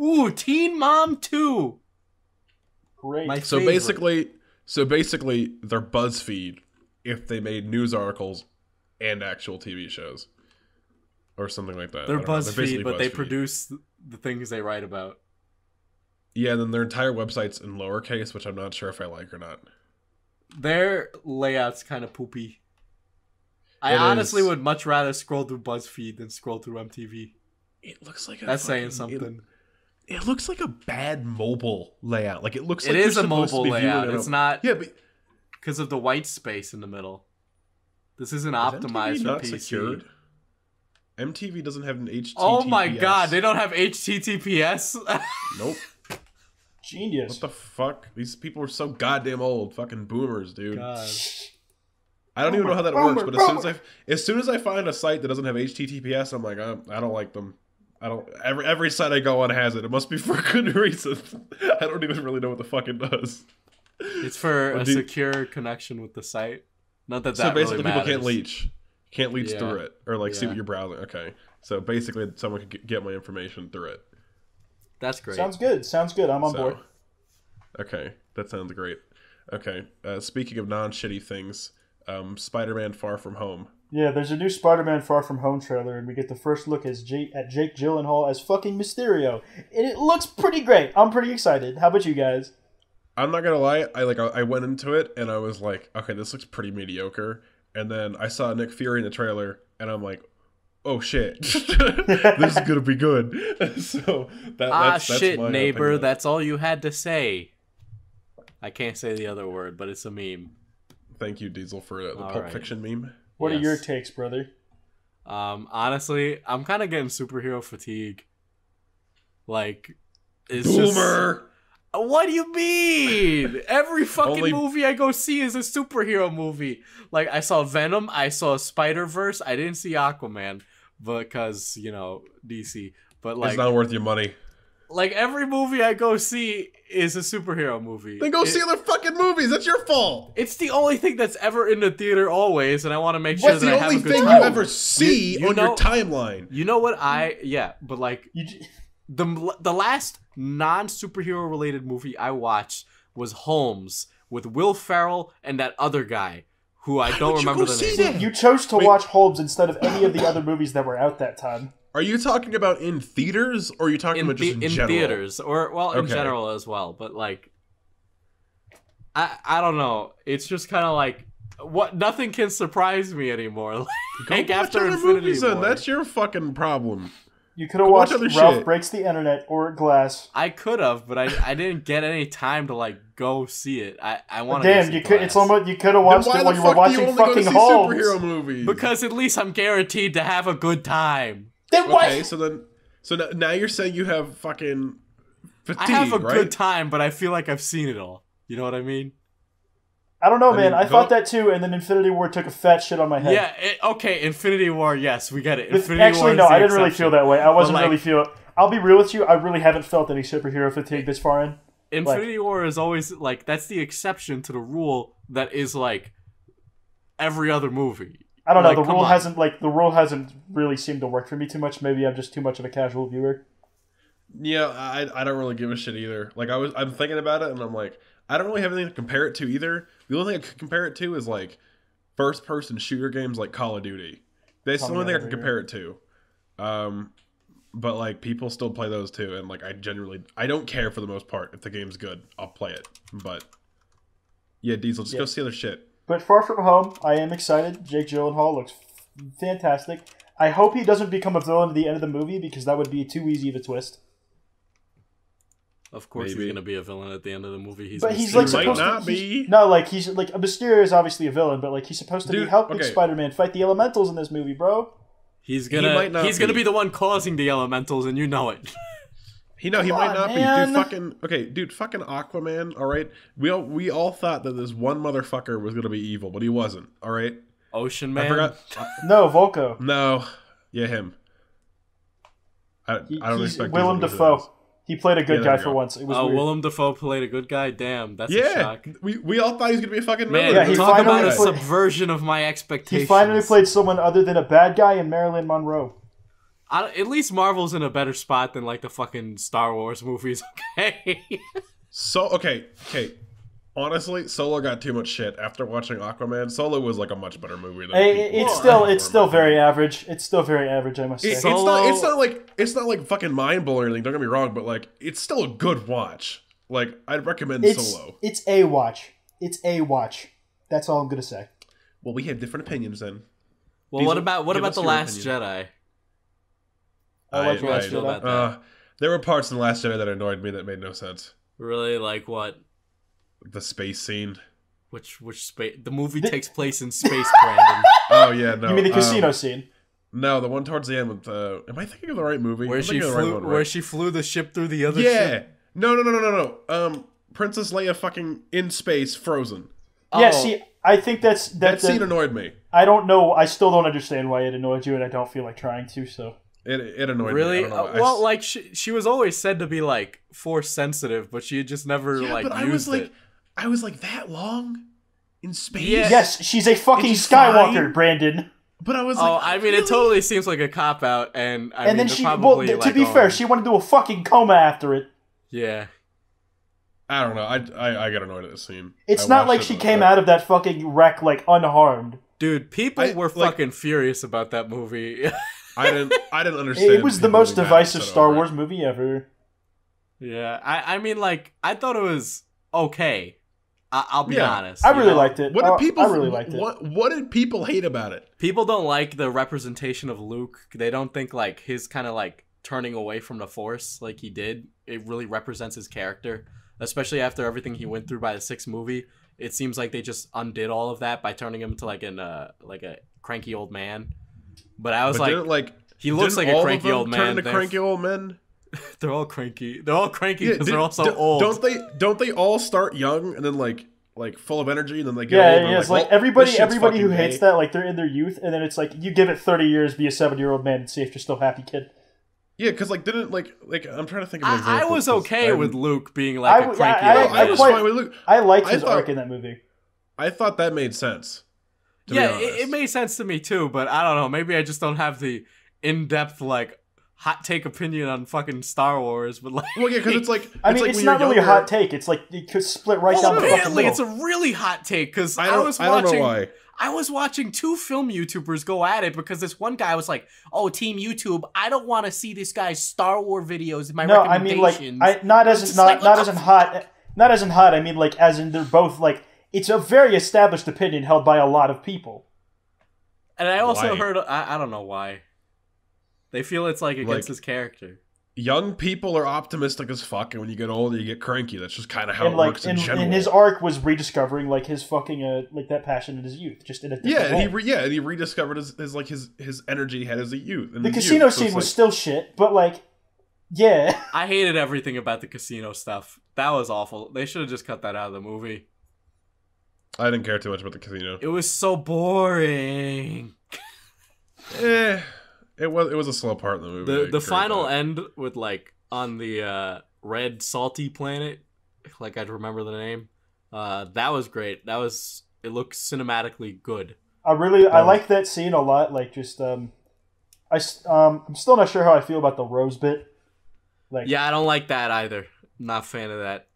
Ooh, Teen Mom 2. Great. So basically, they're BuzzFeed if they made news articles and actual TV shows. Or something like that. They're BuzzFeed, but BuzzFeed. They produce the things they write about. Yeah, and then their entire website's in lowercase, which I'm not sure if I like or not. Their layout's kind of poopy. I honestly would much rather scroll through BuzzFeed than scroll through MTV. It looks like that's saying something. It looks like a bad mobile layout. Like it looks like it is a mobile layout. It's not. Yeah, but because of the white space in the middle. This isn't optimized for PC. Secured? MTV doesn't have an HTTPS. Oh my god, they don't have HTTPS? Nope. Genius. What the fuck? These people are so goddamn old. Fucking boomers, dude. God. I don't even know how that works, but as soon as I find a site that doesn't have HTTPS, I'm like, I don't like them. I don't. Every site I go on has it. It must be for good reason. I don't even really know what the fuck it does. It's for a secure connection with the site. Not that so basically really matters. People can't leech through it or like see what you're browsing. Okay, so basically someone could get my information through it. That's great. Sounds good. I'm on board. Okay, that sounds great. Okay, speaking of non-shitty things, Spider-Man Far From Home. Yeah, there's a new Spider-Man Far From Home trailer, and we get the first look at Jake Gyllenhaal as fucking Mysterio, and it looks pretty great. I'm pretty excited. How about you guys? I'm not gonna lie. I went into it and I was like, okay, this looks pretty mediocre. And then I saw Nick Fury in the trailer, and I'm like, oh shit, this is gonna be good. So that's shit, my neighbor. opinion. That's all you had to say. I can't say the other word, but it's a meme. Thank you, Diesel, for the Pulp Fiction meme. What are your takes, brother? Honestly, I'm kind of getting superhero fatigue. Like, it's Boomer. Just... What do you mean? Every fucking movie I go see is a superhero movie. Like, I saw Venom, I saw Spider-Verse, I didn't see Aquaman because, DC. But like, it's not worth your money. Like, every movie I go see is a superhero movie. Then go see other fucking movies. That's your fault. It's the only thing that's ever in the theater always, and I want to make sure that I have a good time. What's the only thing you ever see on your timeline? You know what but like... The last non-superhero related movie I watched was Holmes with Will Ferrell and that other guy who I don't remember the name. You chose to watch Holmes instead of any of the other movies that were out that time. Are you talking about in theaters, or are you talking about just in general? In theaters, in general as well. But like, I don't know. It's just kind of like nothing can surprise me anymore. Like after Infinity War. That's your fucking problem. You could have watched Ralph Breaks the Internet or Glass. I could have, but I didn't get any time to like go see it. I want to. Damn, you could. It's almost you could have watched it while you were watching fucking Holmes. Superhero movies? Because at least I'm guaranteed to have a good time. Then what? Okay, so now you're saying you have fucking fatigue, I have a good time, but I feel like I've seen it all. You know what I mean? I don't know, man. I thought that too, and then Infinity War took a fat shit on my head. Yeah, okay, Infinity War, yes, we get it. Actually, no, I didn't really feel that way. I wasn't really feel. I'll be real with you. I really haven't felt any superhero fatigue this far in. Infinity War is always like that's the exception to the rule that is like every other movie. I don't know. The rule hasn't really seemed to work for me too much. Maybe I'm just too much of a casual viewer. Yeah, I don't really give a shit either. Like I'm thinking about it, and I'm like, I don't really have anything to compare it to either. The only thing I could compare it to is like first-person shooter games like Call of Duty. That's the only thing I can compare it to. But like people still play those too, and like I don't care for the most part. If the game's good, I'll play it. But yeah, Diesel, just go see other shit. But Far From Home, I am excited. Jake Gyllenhaal looks fantastic. I hope he doesn't become a villain at the end of the movie because that would be too easy of a twist. Of course, he's gonna be a villain at the end of the movie. But he's like might supposed not to be. No, like he's like Mysterio is obviously a villain, but like he's supposed to be helping Spider-Man fight the elementals in this movie, bro. He's gonna be the one causing the elementals, and you know it. He might not be. Dude, fucking Aquaman. All right, we all thought that this one motherfucker was gonna be evil, but he wasn't. All right. Ocean Man. I forgot. No, Volko. No, yeah, him. I don't expect Willem Dafoe. He played a good guy for once. It was weird. Willem Dafoe played a good guy? Damn, that's a shock. We all thought he was going to be a fucking man. villain. Talk about a subversion of my expectations. He finally played someone other than a bad guy in Marilyn Monroe. At least Marvel's in a better spot than like the fucking Star Wars movies, okay? Okay. Honestly, Solo got too much shit after watching Aquaman. Solo was like a much better movie than it's still very average. It's still very average, I must say. It's not like fucking mind blowing or anything. Don't get me wrong, but like it's still a good watch. Like I'd recommend Solo. It's a watch. It's a watch. That's all I'm gonna say. Well, we have different opinions then. Well, Diesel, what about the Last Jedi? I like Last Jedi. There were parts in the Last Jedi that annoyed me that made no sense. Really, like what? The space scene. Which space? The movie takes place in space, Brandon. Oh yeah, no. You mean the casino scene? No, the one towards the end with am I thinking of the right movie? Where she flew the ship through the other ship? No. Princess Leia fucking in space, frozen. Yeah, see, I think that scene annoyed me. I don't know. I still don't understand why it annoyed you, and I don't feel like trying to. So it annoyed me. Really? Well, like she was always said to be like force sensitive, but she just never used it. I was like that long in space. Yes, she's a fucking Skywalker, fine. Brandon. But I was like, I mean, it totally seems like a cop out, and then she. Well, to be fair, she went into a fucking coma after it. Yeah. I don't know. I got annoyed at the scene. It's not like she came out of that fucking wreck like unharmed. Dude, people were fucking furious about that movie. I didn't understand. It was the most divisive Star Wars movie ever. Yeah, I mean, like, I thought it was okay. I'll be honest. I really liked it. What did people? I really liked it. What did people hate about it? People don't like the representation of Luke. They don't think like his kind of like turning away from the Force, like he did. It really represents his character, especially after everything he went through by the 6th movie. It seems like they just undid all of that by turning him into like a cranky old man. But I was he looks like a cranky old man. Turn into cranky old men. They're all cranky. They're all cranky because they're all so old. Don't they all start young and then like full of energy and then they get old? Yeah, it's like everybody who hates that, like they're in their youth, and then it's like you give it 30 years, be a 7-year-old man, and see if you're still happy, kid. Yeah, because like didn't like I'm trying to think of an example. I was okay with Luke being like a cranky old man. I was fine with Luke. I liked his arc in that movie. I thought that made sense. Yeah, it made sense to me too, but I don't know. Maybe I just don't have the in-depth like hot take opinion on fucking Star Wars, but like, well, yeah, because it's like it's not really a hot take. It's like it could split right down the fucking middle. It's a really hot take because I don't know why. I was watching 2 film YouTubers go at it because this one guy was like, "Oh, Team YouTube, I don't want to see this guy's Star Wars videos in my recommendations." I mean, like, not as hot. I mean, like, as in they're both like. It's a very established opinion held by a lot of people. And I also heard, I don't know why. They feel it's like against his character. Young people are optimistic as fuck, and when you get older, you get cranky. That's just kind of how it works in general. And his arc was rediscovering like his fucking like that passion in his youth, just in a different way. And he rediscovered his energy he had as a youth. The casino scene was still shit, but like, yeah. I hated everything about the casino stuff. That was awful. They should have just cut that out of the movie. I didn't care too much about the casino. It was so boring. It was a slow part in the movie. The final end with like on the red salty planet, like I'd remember the name. That was great. It looked cinematically good. I like that scene a lot. Like just I'm still not sure how I feel about the Rose bit. Like, yeah, I don't like that either. Not a fan of that.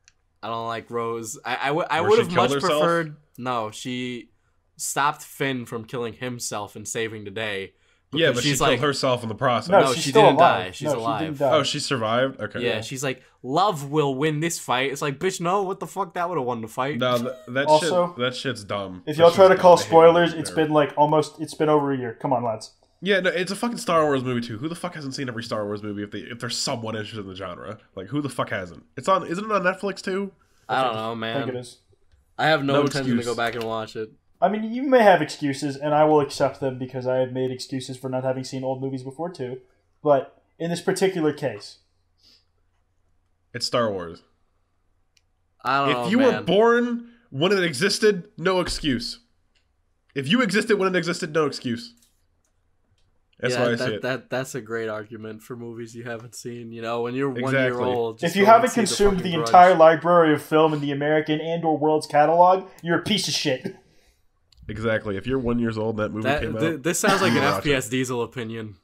I don't like Rose. I would she have killed much herself? preferred. No, she stopped Finn from killing himself and saving the day. Yeah, but she she's killed like, herself in the process. No, she's she still didn't alive. die. She's No, alive. She didn't die. Oh, she survived? Okay. Yeah, she's like, love will win this fight. It's like, bitch, no, what the fuck? That would have won the fight. No, Also, that shit's dumb. If That y'all try shit's to call dumb. I hate spoilers, it. it's been like it's been over a year. Come on, lads. Yeah, no, it's a fucking Star Wars movie too. Who the fuck hasn't seen every Star Wars movie if they're somewhat interested in the genre? Like, who the fuck hasn't? Isn't it on Netflix too? I don't know, I man. think it is. I have no intention excuse. to go back and watch it. I mean, you may have excuses, and I will accept them because I have made excuses for not having seen old movies before too. But in this particular case, It's Star Wars. I don't know, If you man. were born when it existed, no excuse. If you existed when it existed, no excuse. That's why I see it. That's a great argument for movies you haven't seen. You know, when you're 1 Exactly. year old. just if you go and haven't see consumed fucking the Grudge. entire library of film in the American and/or world's catalog, you're a piece of shit. Exactly. If you're 1 year old, that movie came out. This sounds like an Watch it. FPS Diesel opinion.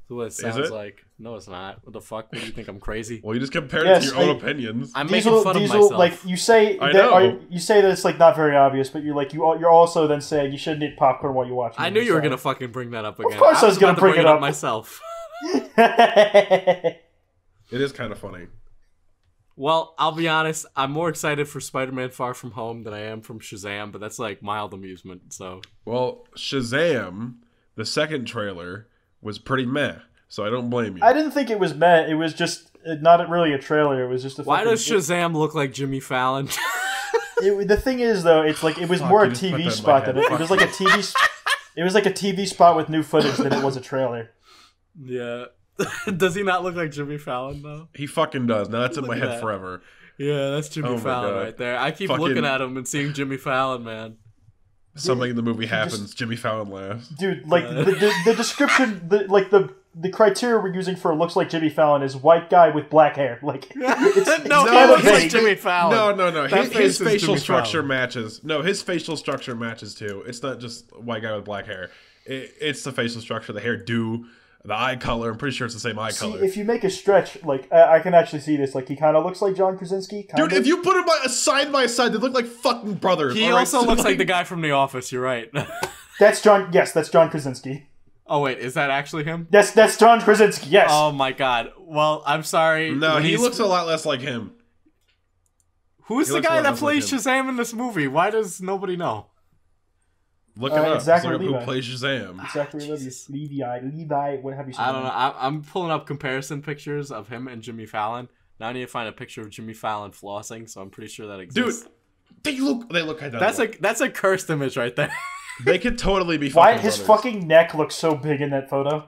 That's what it sounds it? like. No, it's not. What the fuck? What do you think? I'm crazy? Well, you just compared Yes, it to your own like- opinions. I'm making fun of myself. like you say I that know. you say that it's like not very obvious, but you're also then saying you shouldn't eat popcorn while you watch. I knew you were gonna fucking bring that up again. course I was gonna about to bring it up. myself. It is kind of funny. Well, I'll be honest. I'm more excited for Spider-Man: Far From Home than I am from Shazam, but that's like mild amusement. So Well, Shazam, the second trailer, was pretty meh, so I don't blame you. I didn't think it was meh. It was just not really a trailer. It was just a. why fucking, does Shazam look like Jimmy Fallon? The thing is, though, it's like it was Fuck, more a you just put that TV in my spot head. than it was like a TV. It was like a TV spot with new footage than it was a trailer. Yeah. Does he not look like Jimmy Fallon though? He fucking does. Now that's in my Look at head that. forever. Yeah, that's Jimmy Oh my Fallon God. right there. I keep Fucking- looking at him and seeing Jimmy Fallon, man. Something in the movie happens. Jimmy Fallon laughs. Dude, like the description, the criteria we're using for looks like Jimmy Fallon is white guy with black hair. Like it's No, he kind of looks like vague. Jimmy Fallon. No. That His face is facial Jimmy structure Fallon. matches. No, his facial structure matches too. It's not just white guy with black hair. It's the facial structure, the hairdo, the eye color. I'm pretty sure it's the same eye See, color. if you make a stretch, like I can actually see this. Like he kind of looks like John Krasinski. Dude, if you put them side by side, they look like fucking brothers. He all right? also So, looks like the guy from The Office. You're right. that's John. Yes, that's John Krasinski. Oh wait, is that actually him? That's John Krasinski. Yes. Oh my god. Well, I'm sorry. No, When he he's- looks a lot less like him. Who's he the looks a guy lot that less like plays him. Shazam in this movie? Why does nobody know? Look it up. Zachary Look up Levi. who plays Shazam. Zachary Levi. What have you seen? I don't know. I'm pulling up comparison pictures of him and Jimmy Fallon. Now I need to find a picture of Jimmy Fallon flossing, so I'm pretty sure that Dude, exists. they look identical. That's a cursed image right there. They could totally be Why fucking his brothers. fucking neck looks so big in that photo?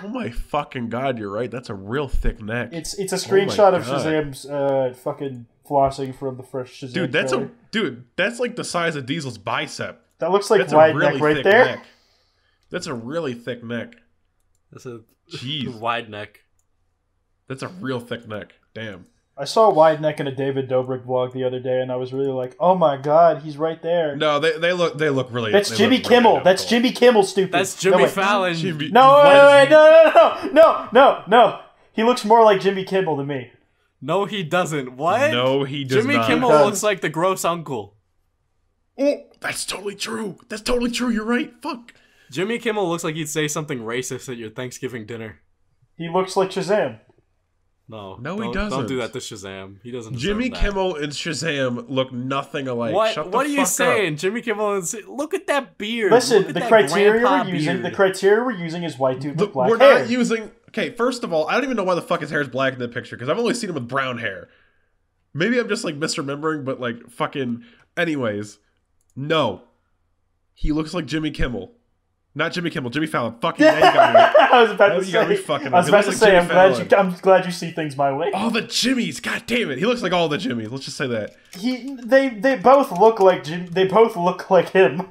Oh my fucking god, you're right. That's a real thick neck. It's a screenshot of God. Shazam's fucking flossing from the first Shazam. Dude, trailer. that's like the size of Diesel's bicep. That looks like That's a wide really neck right thick there. neck. That's a really thick neck. That's a Jeez. wide neck. That's a real thick neck. Damn. I saw a wide neck in a David Dobrik vlog the other day, and I was really like, "Oh my god, he's right there." No, they look really. That's they Jimmy look really Kimmel. That's identical. Jimmy Kimmel. Stupid. That's Jimmy no, wait. Fallon. Jimmy- No, What? no. He looks more like Jimmy Kimmel to me. No, he doesn't. What? No, he does Jimmy not. Kimmel Because- looks like the gross uncle. Oh, that's totally true. That's totally true. You're right. Fuck. Jimmy Kimmel looks like he'd say something racist at your Thanksgiving dinner. He looks like Shazam. No, No, he don't doesn't. do that to Shazam. He doesn't. Jimmy deserve that. Kimmel and Shazam look nothing alike. What? Shut the What are you fuck saying? up. Jimmy Kimmel is. Look at that beard. Listen, Look at the that criteria grandpa we're using. beard. The criteria we're using is white dude with black We're hair. not using. Okay, first of all, I don't even know why the fuck his hair is black in that picture because I've only seen him with brown hair. Maybe I'm just like misremembering, but like fucking. Anyways, no, he looks like Jimmy Kimmel, not Jimmy Kimmel. Jimmy Fallon. Fucking. Now you got me. I was about Now to you got me say. fucking I was up. He about to looks like say. Jimmy I'm glad you see things my way. All the Jimmys. God damn it. He looks like all the Jimmys. Let's just say that. They both look like They both look like him.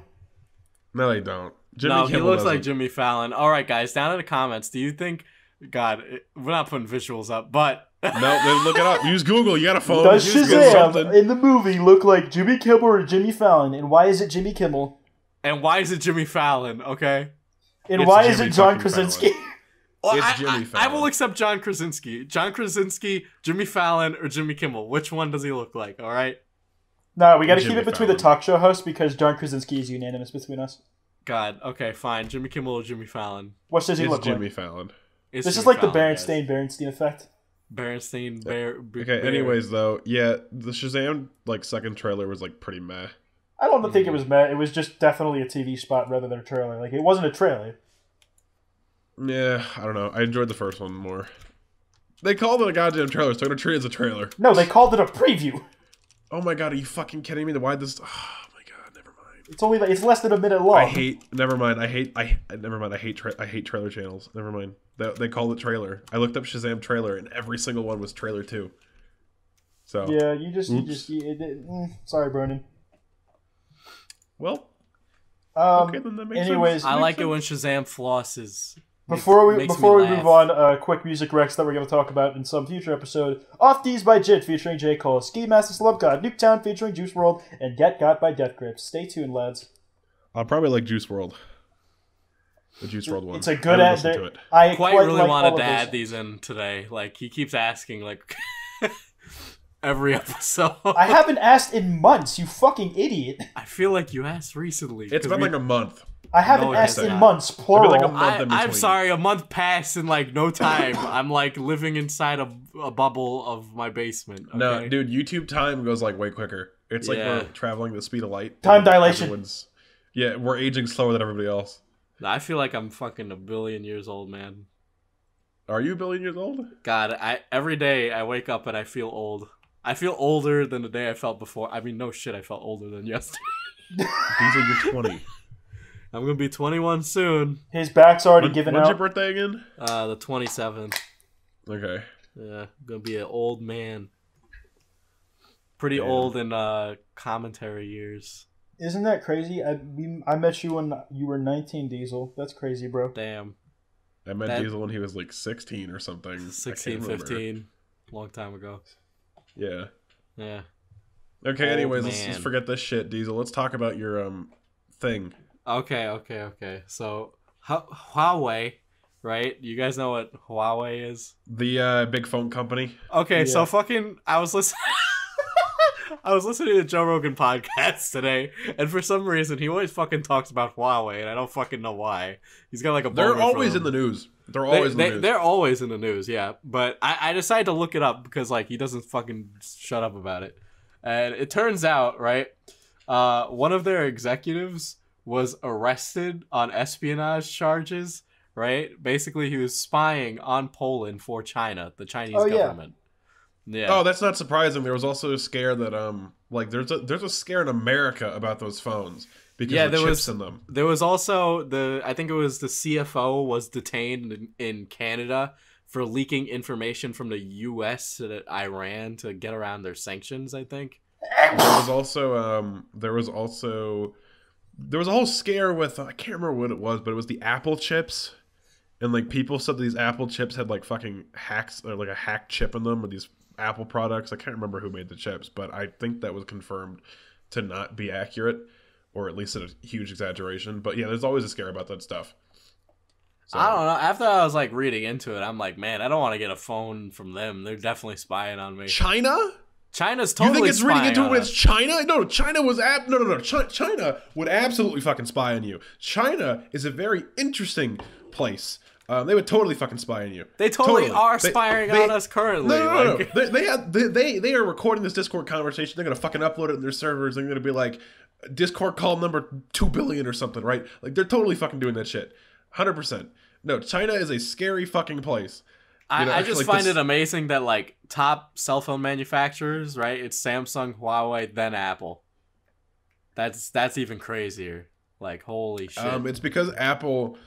No, they don't. Jimmy No, Kimmel he looks doesn't. like Jimmy Fallon. All right, guys, down in the comments, do you think? God, we're not putting visuals up, but No, then look it up. Use Google. You got a phone. Does Use Google Shazam something. in the movie look like Jimmy Kimmel or Jimmy Fallon? And why is it Jimmy Kimmel? and why is it Jimmy Fallon? Okay, And It's why is Jimmy it John fucking Krasinski? Well, It's Jimmy Fallon. I will accept John Krasinski. John Krasinski, Jimmy Fallon, or Jimmy Kimmel. Which one does he look like? All right. No, we got to keep Jimmy it between Fallon. the talk show hosts because John Krasinski is unanimous between us. God. Okay, fine. Jimmy Kimmel or Jimmy Fallon. What does he It's look Jimmy like? Fallon. It's This is Jimmy like the Fallon, guys. Berenstain effect. Berenstain. Okay. Anyways, though, yeah, the Shazam second trailer was pretty meh. I don't think it was meh. It was just definitely a TV spot rather than a trailer. Like, it wasn't a trailer. Yeah, I don't know. I enjoyed the first one more. They called it a goddamn trailer, so I'm gonna treat it as a trailer. No, they called it a preview. Oh my god, are you fucking kidding me? Why this? Oh my god, never mind. It's only it's less than a minute long. Never mind. I hate trailer channels. Never mind. They called it trailer. I looked up Shazam trailer, and every single one was trailer 2. So Yeah, you just sorry, Brennan. Well, Okay, then that makes anyways, sense. I like it when Shazam flosses. Before we Makes me move on, quick music recs that we're going to talk about in some future episode. Off D's by Jit featuring J. Cole, Ski Master Slump God, Nuketown featuring Juice WRLD, and Get Got by Death Grips. Stay tuned, lads. I'll probably like Juice WRLD. The Juice WRLD one. It's a good I ad. listen to it. I Quite quite really like wanted all to of add those. these in today. Like, he keeps asking, every episode. I haven't asked in months, you fucking idiot. I feel like you asked recently. It's been a month. I haven't No, it asked hasn't. in months, It's plural. been a month in I'm between. sorry, a month passed in no time. I'm living inside a bubble of my basement. Okay? No, dude, YouTube time goes way quicker. It's like Yeah. we're traveling the speed of light. Time and dilation. Yeah, we're aging slower than everybody else. I feel like I'm fucking a billion years old, man. Are you a billion years old? God, every day I wake up and I feel old. I feel older than the day I felt before. I mean, no shit, I felt older than yesterday. These are your 20. I'm gonna be 21 soon. His back's already given When's your out. birthday again? The 27th. Okay. Yeah, I'm gonna be an old man. Pretty Damn. old in commentary years. Isn't that crazy? I met you when you were 19, Diesel. That's crazy, bro. Damn. I met That- Diesel when he was 16 or something. I 16, can't remember. 15. Long time ago. Yeah. Yeah. Okay, Old anyways, let's man. forget this shit, Diesel. Let's talk about your thing. Okay. So, Huawei, right? You guys know what Huawei is? The big phone company. Okay, so Yeah. I was listening. I was listening to Joe Rogan podcast today, and for some reason he always fucking talks about Huawei, and I don't fucking know why. He's got a. They're boner for always them. in the news. They're always in the news. They're always in the news, yeah. But I decided to look it up because he doesn't fucking shut up about it, and it turns out one of their executives was arrested on espionage charges. Right, basically he was spying on Poland for China, the Chinese Oh, yeah. government. Yeah. Oh, that's not surprising. There was also a scare that there's a scare in America about those phones because Yeah, of the there chips was- in them. There was also I think it was the CFO was detained in Canada for leaking information from the U.S. to Iran to get around their sanctions, I think. There was also there was a whole scare with I can't remember what it was, but it was the Apple chips, and people said these Apple chips had fucking hacks or a hacked chip in them or these Apple products. I can't remember who made the chips, but I think that was confirmed to not be accurate, or at least a huge exaggeration. But yeah, there's always a scare about that stuff. So, I don't know. After I was reading into it, I'm like, man, I don't want to get a phone from them. They're definitely spying on me. China? China's totally. You think it's reading spying into it on when us. it's China? No, China was no. China would absolutely fucking spy on you. China is a very interesting place. They would totally fucking spy on you. They totally are spying on us currently. No. They are recording this Discord conversation. They're gonna fucking upload it in their servers. They're gonna be like, Discord call number 2 billion or something, right? They're totally fucking doing that shit. 100%. No, China is a scary fucking place. I just find it amazing that top cell phone manufacturers, right? It's Samsung, Huawei, then Apple. That's even crazier. Holy shit. It's because Apple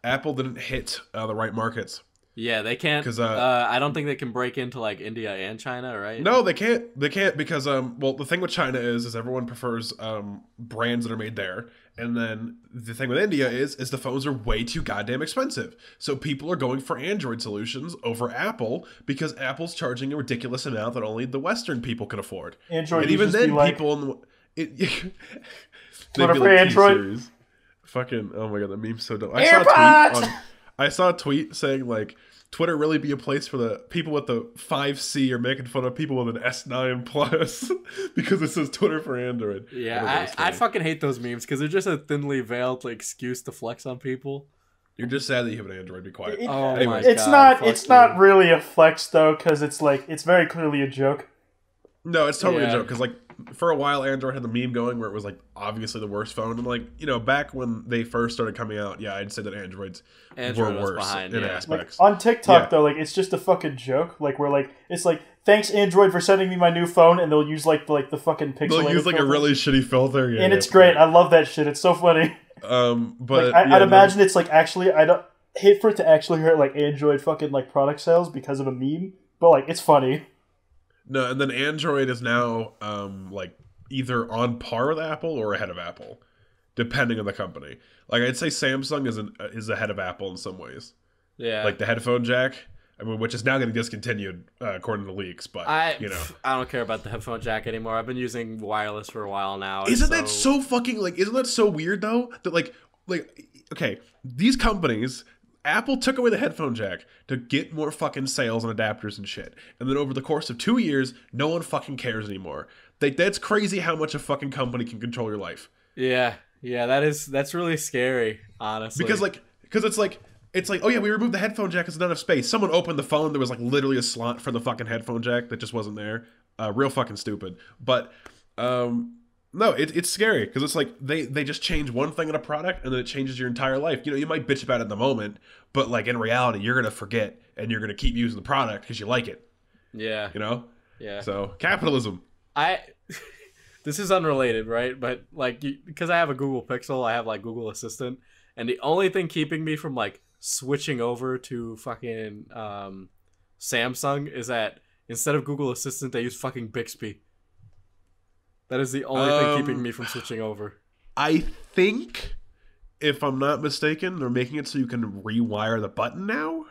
didn't hit the right markets. Yeah, they can't. 'Cause, I don't think they can break into India and China, right? No, they can't. They can't because the thing with China is everyone prefers brands that are made there, and then the thing with India is the phones are way too goddamn expensive. So people are going for Android solutions over Apple because Apple's charging a ridiculous amount that only the Western people can afford. Android and even users then, be like, people in the they'd Twitter be for Android. T-Series. Fucking oh my god, that meme's so dumb. AirPods! I saw a tweet saying like Twitter really be a place for the people with the 5C are making fun of people with an S9 Plus because it says Twitter for Android. Yeah, I fucking hate those memes because they're just a thinly veiled like excuse to flex on people. You're just sad that you have an Android. Be quiet. It's not really a flex though, because it's like it's very clearly a joke. No, it's totally a joke because like for a while Android had the meme going where it was like obviously the worst phone, and like back when they first started coming out, yeah, I'd say that Android were worse in aspects. Like, on TikTok though, like it's just a fucking joke. Like we're like it's like thanks Android for sending me my new phone, and they'll use like the fucking pixelated. They'll use like filter. a really shitty filter, and it's great. I love that shit. It's so funny. But like, I'd imagine it's like actually I don't hate for it to actually hurt like Android fucking like product sales because of a meme, but like it's funny. No, and then Android is now like either on par with Apple or ahead of Apple, depending on the company. Like I'd say Samsung is ahead of Apple in some ways. Yeah, like the headphone jack. I mean, which is now getting discontinued according to leaks. But I don't care about the headphone jack anymore. I've been using wireless for a while now. Isn't that so fucking like? Isn't that so weird though? That like okay, these companies. Apple took away the headphone jack to get more fucking sales and adapters and shit. And then over the course of 2 years, no one fucking cares anymore. That's crazy how much a fucking company can control your life. Yeah, that's really scary, honestly. Because it's like, oh yeah, we removed the headphone jack because there's not enough space. Someone opened the phone, there was like literally a slot for the fucking headphone jack that just wasn't there. Real fucking stupid. But no, it's scary because it's like they just change one thing in a product and then it changes your entire life. You might bitch about it in the moment, but like in reality, you're gonna forget and you're gonna keep using the product because you like it. Yeah. Yeah. So capitalism. This is unrelated, right? But like, because I have a Google Pixel, I have like Google Assistant, and the only thing keeping me from like switching over to fucking Samsung is that instead of Google Assistant, they use fucking Bixby. That is the only thing keeping me from switching over. I think, if I'm not mistaken, they're making it so you can rewire the button now.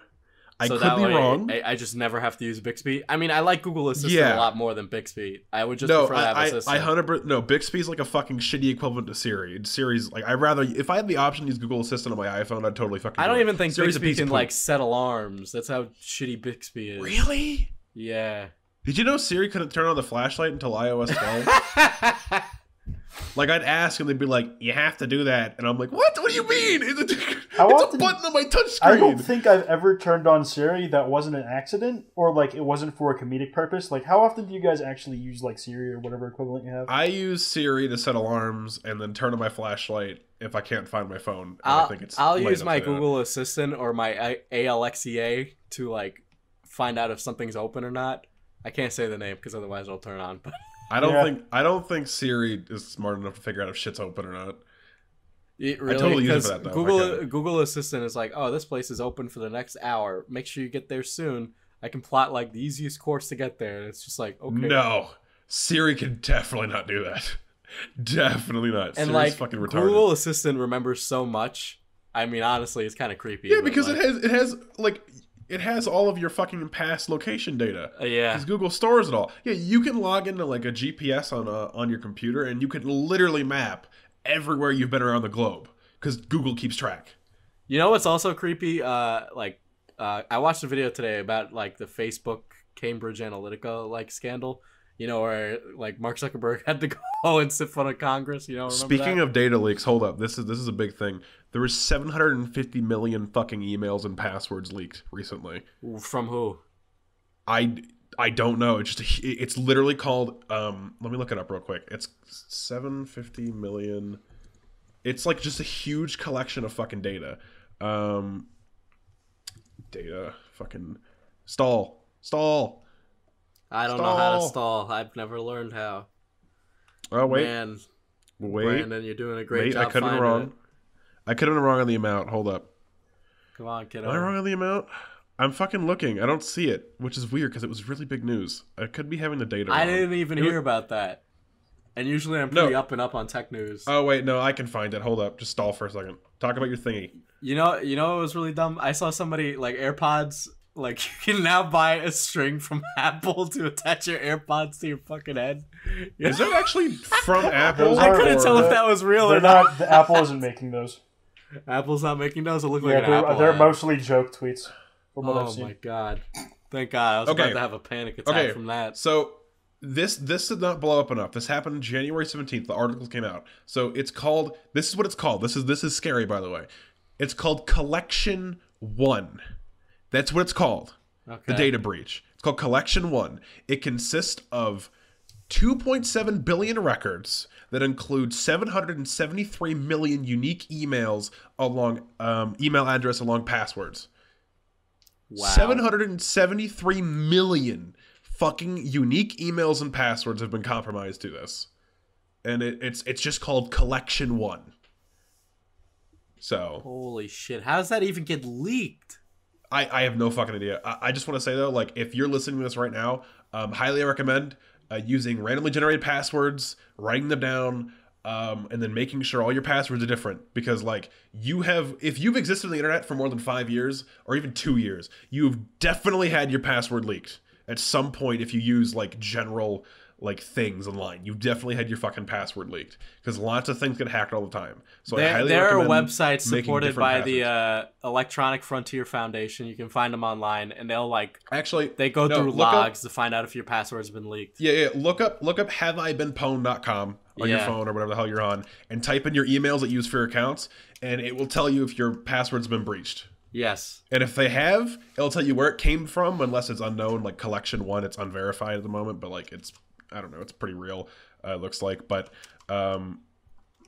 I could be wrong. I just never have to use Bixby. I mean, I like Google Assistant a lot more than Bixby. I would just prefer to have Assistant. No, Bixby's like a fucking shitty equivalent to Siri. Siri's like, I'd rather, if I had the option to use Google Assistant on my iPhone, I'd totally fucking I don't even think Siri's Bixby can like set alarms. That's how shitty Bixby is. Really? Yeah. Did you know Siri couldn't turn on the flashlight until iOS 12? Like, I'd ask and they'd be like, you have to do that. And I'm like, what? What do you mean? It's a button on my touchscreen. I don't think I've ever turned on Siri that wasn't an accident or, like, it wasn't for a comedic purpose. Like, how often do you guys actually use, like, Siri or whatever equivalent you have? I use Siri to set alarms and then turn on my flashlight if I can't find my phone. I'll use my Google Assistant or my Alexia to, like, find out if something's open or not. I can't say the name because otherwise it'll turn on. But I don't think Siri is smart enough to figure out if shit's open or not. Really? I totally use it for that though. Google Assistant is like, oh, this place is open for the next hour. Make sure you get there soon. I can plot like the easiest course to get there. And it's just like, okay. No, Siri can definitely not do that. Definitely not. And Siri's like fucking retarded. Google Assistant remembers so much. I mean, honestly, it's kind of creepy. Yeah, because it has all of your fucking past location data. Yeah. Because Google stores it all. Yeah, you can log into like a GPS on your computer and you can literally map everywhere you've been around the globe because Google keeps track. You know what's also creepy? I watched a video today about like the Facebook Cambridge Analytica like scandal. You know, where like Mark Zuckerberg had to go and sit in front of Congress. You know, speaking of data leaks, hold up. This is a big thing. There was 750 million fucking emails and passwords leaked recently. From who? I don't know. It's literally called. Let me look it up real quick. It's 750 million. It's like just a huge collection of fucking data. Data. Fucking stall. I don't know how to stall. I've never learned how. Oh wait, man, wait, Brandon, you're doing a great job. I could have been wrong. I could have been wrong on the amount. Hold up. Come on, kiddo. Am I wrong on the amount? I'm fucking looking. I don't see it, which is weird because it was really big news. I could be having the data wrong. I didn't even hear about that. And usually I'm pretty up and up on tech news. Oh wait, no, I can find it. Hold up, just stall for a second. Talk about your thingy. You know what was really dumb? I saw somebody like AirPods. Like, you can now buy a string from Apple to attach your AirPods to your fucking head. Is that actually from Apple? I couldn't tell if that was real or not. The Apple isn't making those. Apple's not making those. It looks like Yeah, an Apple they're ad. mostly joke tweets. From what I've Oh seen. my god! Thank God. I was about to have a panic attack from that. So this did not blow up enough. This happened January 17th. The article came out. So it's called. This is what it's called. This is scary, by the way. It's called Collection 1. That's what it's called. Okay. The data breach. It's called Collection 1. It consists of 2.7 billion records that include 773 million unique emails along email address along passwords. Wow. 773 million fucking unique emails and passwords have been compromised to this. And it's just called Collection 1. So Holy shit. How does that even get leaked? I have no fucking idea. I just want to say though, like, if you're listening to this right now, highly recommend using randomly generated passwords, writing them down, and then making sure all your passwords are different. Because like if you've existed on the internet for more than 5 years or even 2 years, you've definitely had your password leaked at some point. If you use like general like things online, you definitely had your fucking password leaked, because lots of things get hacked all the time. So I highly there are recommend websites supported by passwords. the Electronic Frontier Foundation. You can find them online, and they'll they go through look logs to find out if your password's been leaked. Yeah. Look up haveibeenpwned.com on your phone or whatever the hell you're on, and type in your emails that you use for your accounts, and it will tell you if your password's been breached. Yes. And if they have, it'll tell you where it came from, unless it's unknown. Like Collection 1, it's unverified at the moment, but like I don't know, it's pretty real, it looks like. But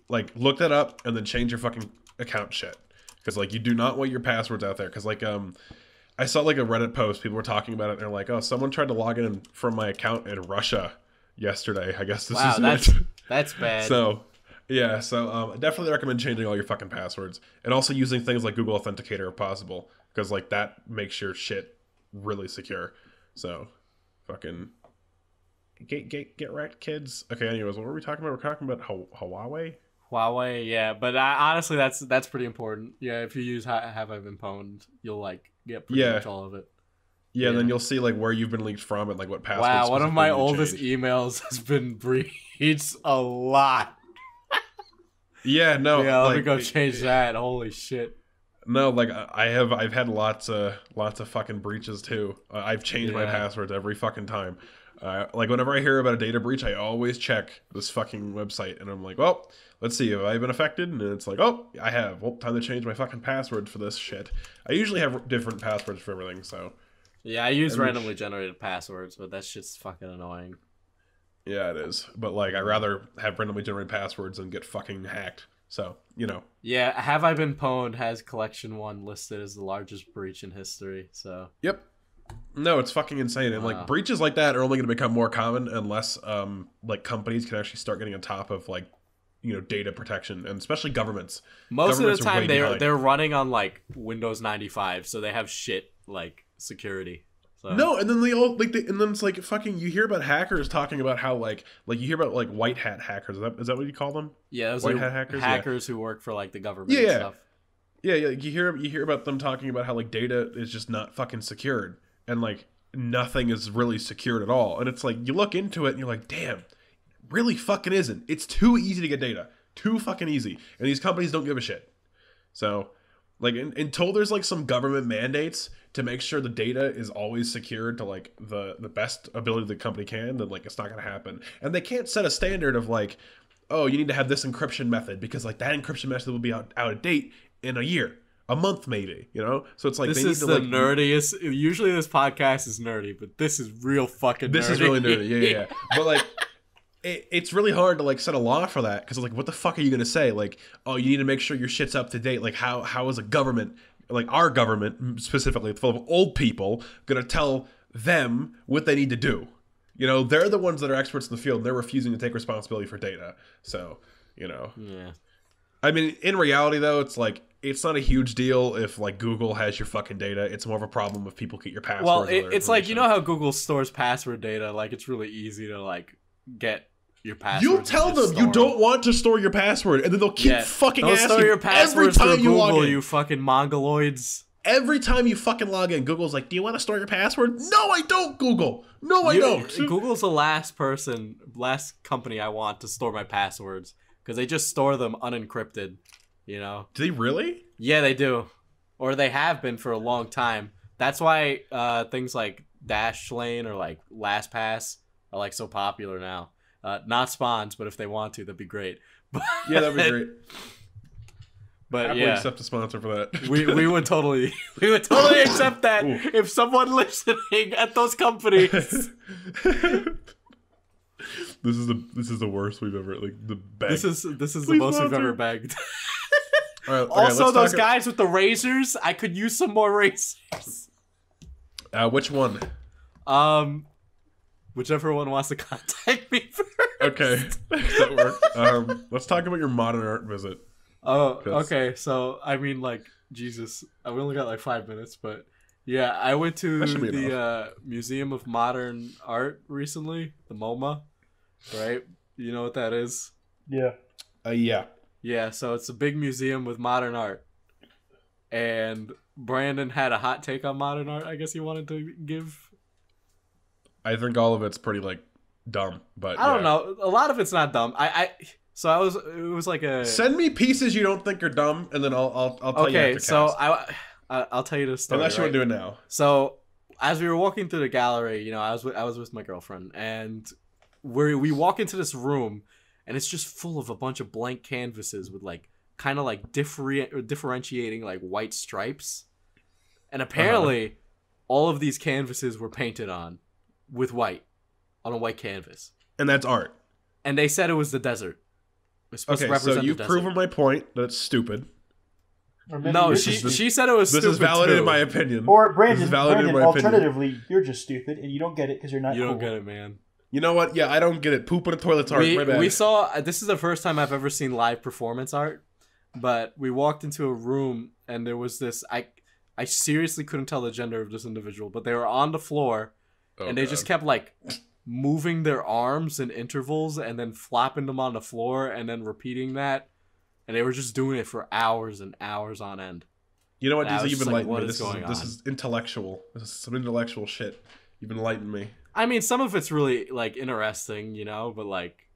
like, look that up and then change your fucking account shit, because like you do not want your passwords out there. Because like I saw like a Reddit post, people were talking about it, and they're like, oh, someone tried to log in from my account in Russia yesterday. I guess this is that's bad. So yeah, so I definitely recommend changing all your fucking passwords, and also using things like Google Authenticator if possible, because like that makes your shit really secure. So fucking get right, kids. Okay, anyways, what were we talking about? We're talking about Huawei, yeah, but honestly, that's pretty important. Yeah, if you use Have I Been Pwned, you'll like get pretty much all of it. Yeah, then you'll see like where you've been leaked from and like what passwords. Wow, one of my oldest emails has been breached a lot. Yeah, no. Yeah, let me go change that. Holy shit. No, like I've had lots of fucking breaches too. I've changed my passwords every fucking time. Like whenever I hear about a data breach, I always check this fucking website, and I'm like, well, let's see, have I been affected? And it's like, oh, I have. Well, time to change my fucking password for this shit. I usually have different passwords for everything, so. Yeah, I use randomly generated passwords, but that shit's fucking annoying. Yeah, it is. But like, I'd rather have randomly generated passwords than get fucking hacked. So, you know. Yeah, Have I Been Pwned has Collection 1 listed as the largest breach in history, so. Yep. No, it's fucking insane. And like, breaches like that are only going to become more common unless like companies can actually start getting on top of like, you know, data protection, and especially governments. Most of the time they're running on like Windows 95, so they have shit like security. So. No, and then they all like, and then it's like fucking. You hear about hackers talking about how like you hear about like white hat hackers. Is that what you call them? Yeah, those white are hat hackers who work for like the government. And stuff. Yeah. You hear about them talking about how like data is just not fucking secured, and like nothing is really secured at all. And it's like you look into it and you're like, damn, really fucking isn't. It's too easy to get data, too fucking easy, and these companies don't give a shit. So. Like, until there's, like, some government mandates to make sure the data is always secured to, like, the best ability the company can, then, like, it's not going to happen. And they can't set a standard of, like, oh, you need to have this encryption method, because, like, that encryption method will be out of date in a year. A month, maybe, you know? So it's like, this they need is to, the like... nerdiest... Usually this podcast is nerdy, but this is real fucking nerdy. This is really nerdy, yeah. But, like... It's really hard to like set a law for that, because like, what the fuck are you gonna say? Like, oh, you need to make sure your shit's up to date. Like, how is a government, like our government specifically, full of old people, gonna tell them what they need to do? You know, they're the ones that are experts in the field, and they're refusing to take responsibility for data. So, you know, yeah. I mean, in reality though, it's like, it's not a huge deal if like Google has your fucking data. It's more of a problem if people get your passwords. Well, it's like, you know how Google stores password data? Like, it's really easy to like get your password. You'll tell them you don't want to store your password, and then they'll keep fucking asking store your every time you log in. You fucking mongoloids. Every time you fucking log in, Google's like, do you want to store your password? No, I don't, Google. No, I don't. Google's the last company I want to store my passwords, because they just store them unencrypted. You know? Do they really? Yeah, they do, or they have been for a long time. That's why things like Dash Lane or like Last Pass are like so popular now. Not spawns, but if they want to, that'd be great. But, Yeah, that'd be great. But Happily yeah, accept a sponsor for that. we would totally accept that if someone listening at those companies. This is the worst we've ever the bag. This is the Please most we've sponsor. ever begged. All right, okay, Also, let's those talk guys with the razors, I could use some more razors. which one? Whichever one wants to contact me first. Okay, that works. Let's talk about your modern art visit. Oh, okay. So, I mean, like, Jesus, we only got like 5 minutes, but yeah, I went to the Museum of Modern Art recently, the MoMA, right? You know what that is? Yeah. Yeah. Yeah, so it's a big museum with modern art. And Brandon had a hot take on modern art, I guess he wanted to give. I think all of it's pretty like dumb, but I don't know. A lot of it's not dumb. It was like a send me pieces you don't think are dumb, and then I'll tell you. Okay, so I'll tell you the story. Unless you want to do it now. So as we were walking through the gallery, you know, I was with my girlfriend, and we walk into this room, and it's just full of a bunch of blank canvases with like kind of like differentiating like white stripes, and apparently all of these canvases were painted on with white on a white canvas, And that's art. and they said it was the desert. It's supposed to Okay, represent so you've the desert. proven my point that it's stupid. Or maybe No, you're she just- she said it was This stupid is valid in too. my opinion. Or This is valid in my opinion. alternatively, you're just stupid and you don't get it because you're not You cool. don't get it, man. You know what? Yeah, I don't get it. Poop in a toilet's art. My bad. We saw, this is the first time I've ever seen live performance art, but we walked into a room and there was this, I seriously couldn't tell the gender of this individual, but they were on the floor and they just kept like moving their arms in intervals and then flopping them on the floor and then repeating that, and they were just doing it for hours and hours on end. You know what? And I was You've just like, enlightened what me. is going This on? is intellectual. This is some intellectual shit. You've enlightened me. I mean, some of it's really like interesting, you know, but like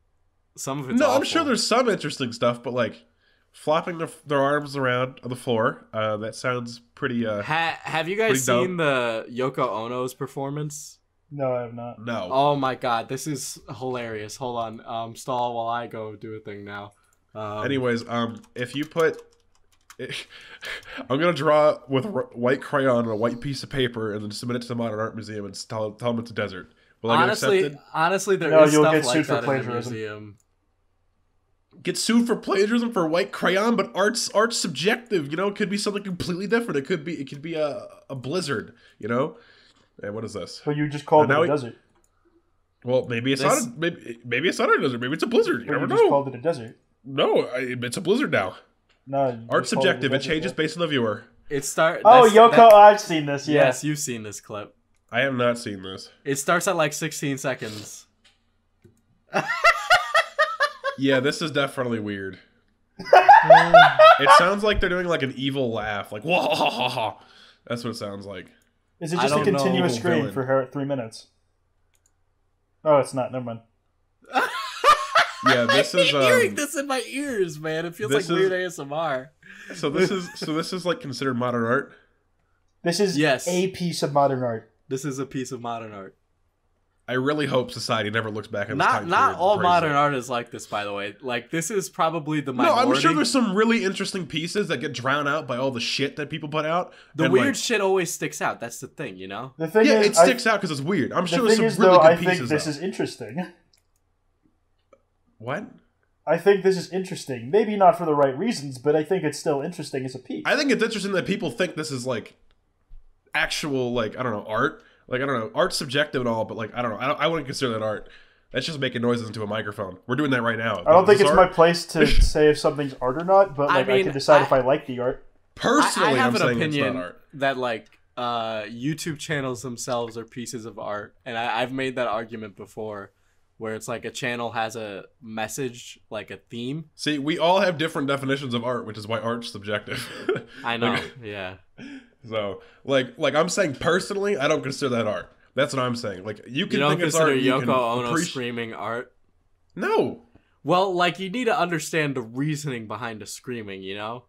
some of it's No, awful. I'm sure there's some interesting stuff, but like flopping their arms around on the floor, that sounds pretty. Have you guys pretty dope. seen the Yoko Ono's performance? No, I have not. No. Oh my god, this is hilarious. Hold on, stall while I go do a thing now. Anyways, if you put, I'm gonna draw with white crayon on a white piece of paper and then submit it to the Modern Art Museum and tell them it's a desert. Will I get accepted? honestly, there No, is you'll stuff get like sued for that in the plagiarism. museum. Get sued for plagiarism for white crayon, but art's subjective. You know, it could be something completely different. It could be a blizzard. You know, and what is this? But you just called it now a desert. Well, maybe it's This- not. Maybe it's not a desert. Maybe it's a blizzard. You But never you just know. called it a desert. No, it's a blizzard now. No, you Art's just called a subjective. It desert, changes yeah. based on the viewer. Oh, Yoko, I've seen this. Yeah. Yes, you've seen this clip. I have not seen this. It starts at like 16 seconds. Yeah, this is definitely weird. It sounds like they're doing like an evil laugh, like whoa, ha, ha, ha. That's what it sounds like. Is it I just a don't know. continuous screen Villain. for her 3 minutes? Oh, it's not. Never mind. Yeah, this is hearing this in my ears, man. It feels like this weird is- ASMR. so this is like considered modern art. This is Yes. a piece of modern art. This is a piece of modern art. I really hope society never looks back at this time Not period all and praises modern it. art is like this, by the way. Like, this is probably the No, minority. I'm sure there's some really interesting pieces that get drowned out by all the shit that people put out. The and, weird like, shit always sticks out. That's the thing, you know? The thing yeah, is, it sticks out because it's weird. I'm The sure there's thing some is, really though, good I think pieces. this though. is interesting. What? I think this is interesting. Maybe not for the right reasons, but I think it's still interesting as a piece. I think it's interesting that people think this is like actual, like, I don't know, art. Like, I don't know, art's subjective and all, but like, I don't know. I wouldn't consider that art. That's just making noises into a microphone. We're doing that right now. I don't think This it's is my art. place to say if something's art or not, but like I, mean, can decide if I like the art. Personally, I have I'm an saying opinion it's not art. that, like, YouTube channels themselves are pieces of art. And I've made that argument before, where it's like a channel has a message, like a theme. See, we all have different definitions of art, which is why art's subjective. I know, Like, yeah. so, like I'm saying personally, I don't consider that art. That's what I'm saying. Like, you can You don't think it's consider art. You Yoko can Ono appreciate. screaming art? No. Well, like, you need to understand the reasoning behind the screaming, you know?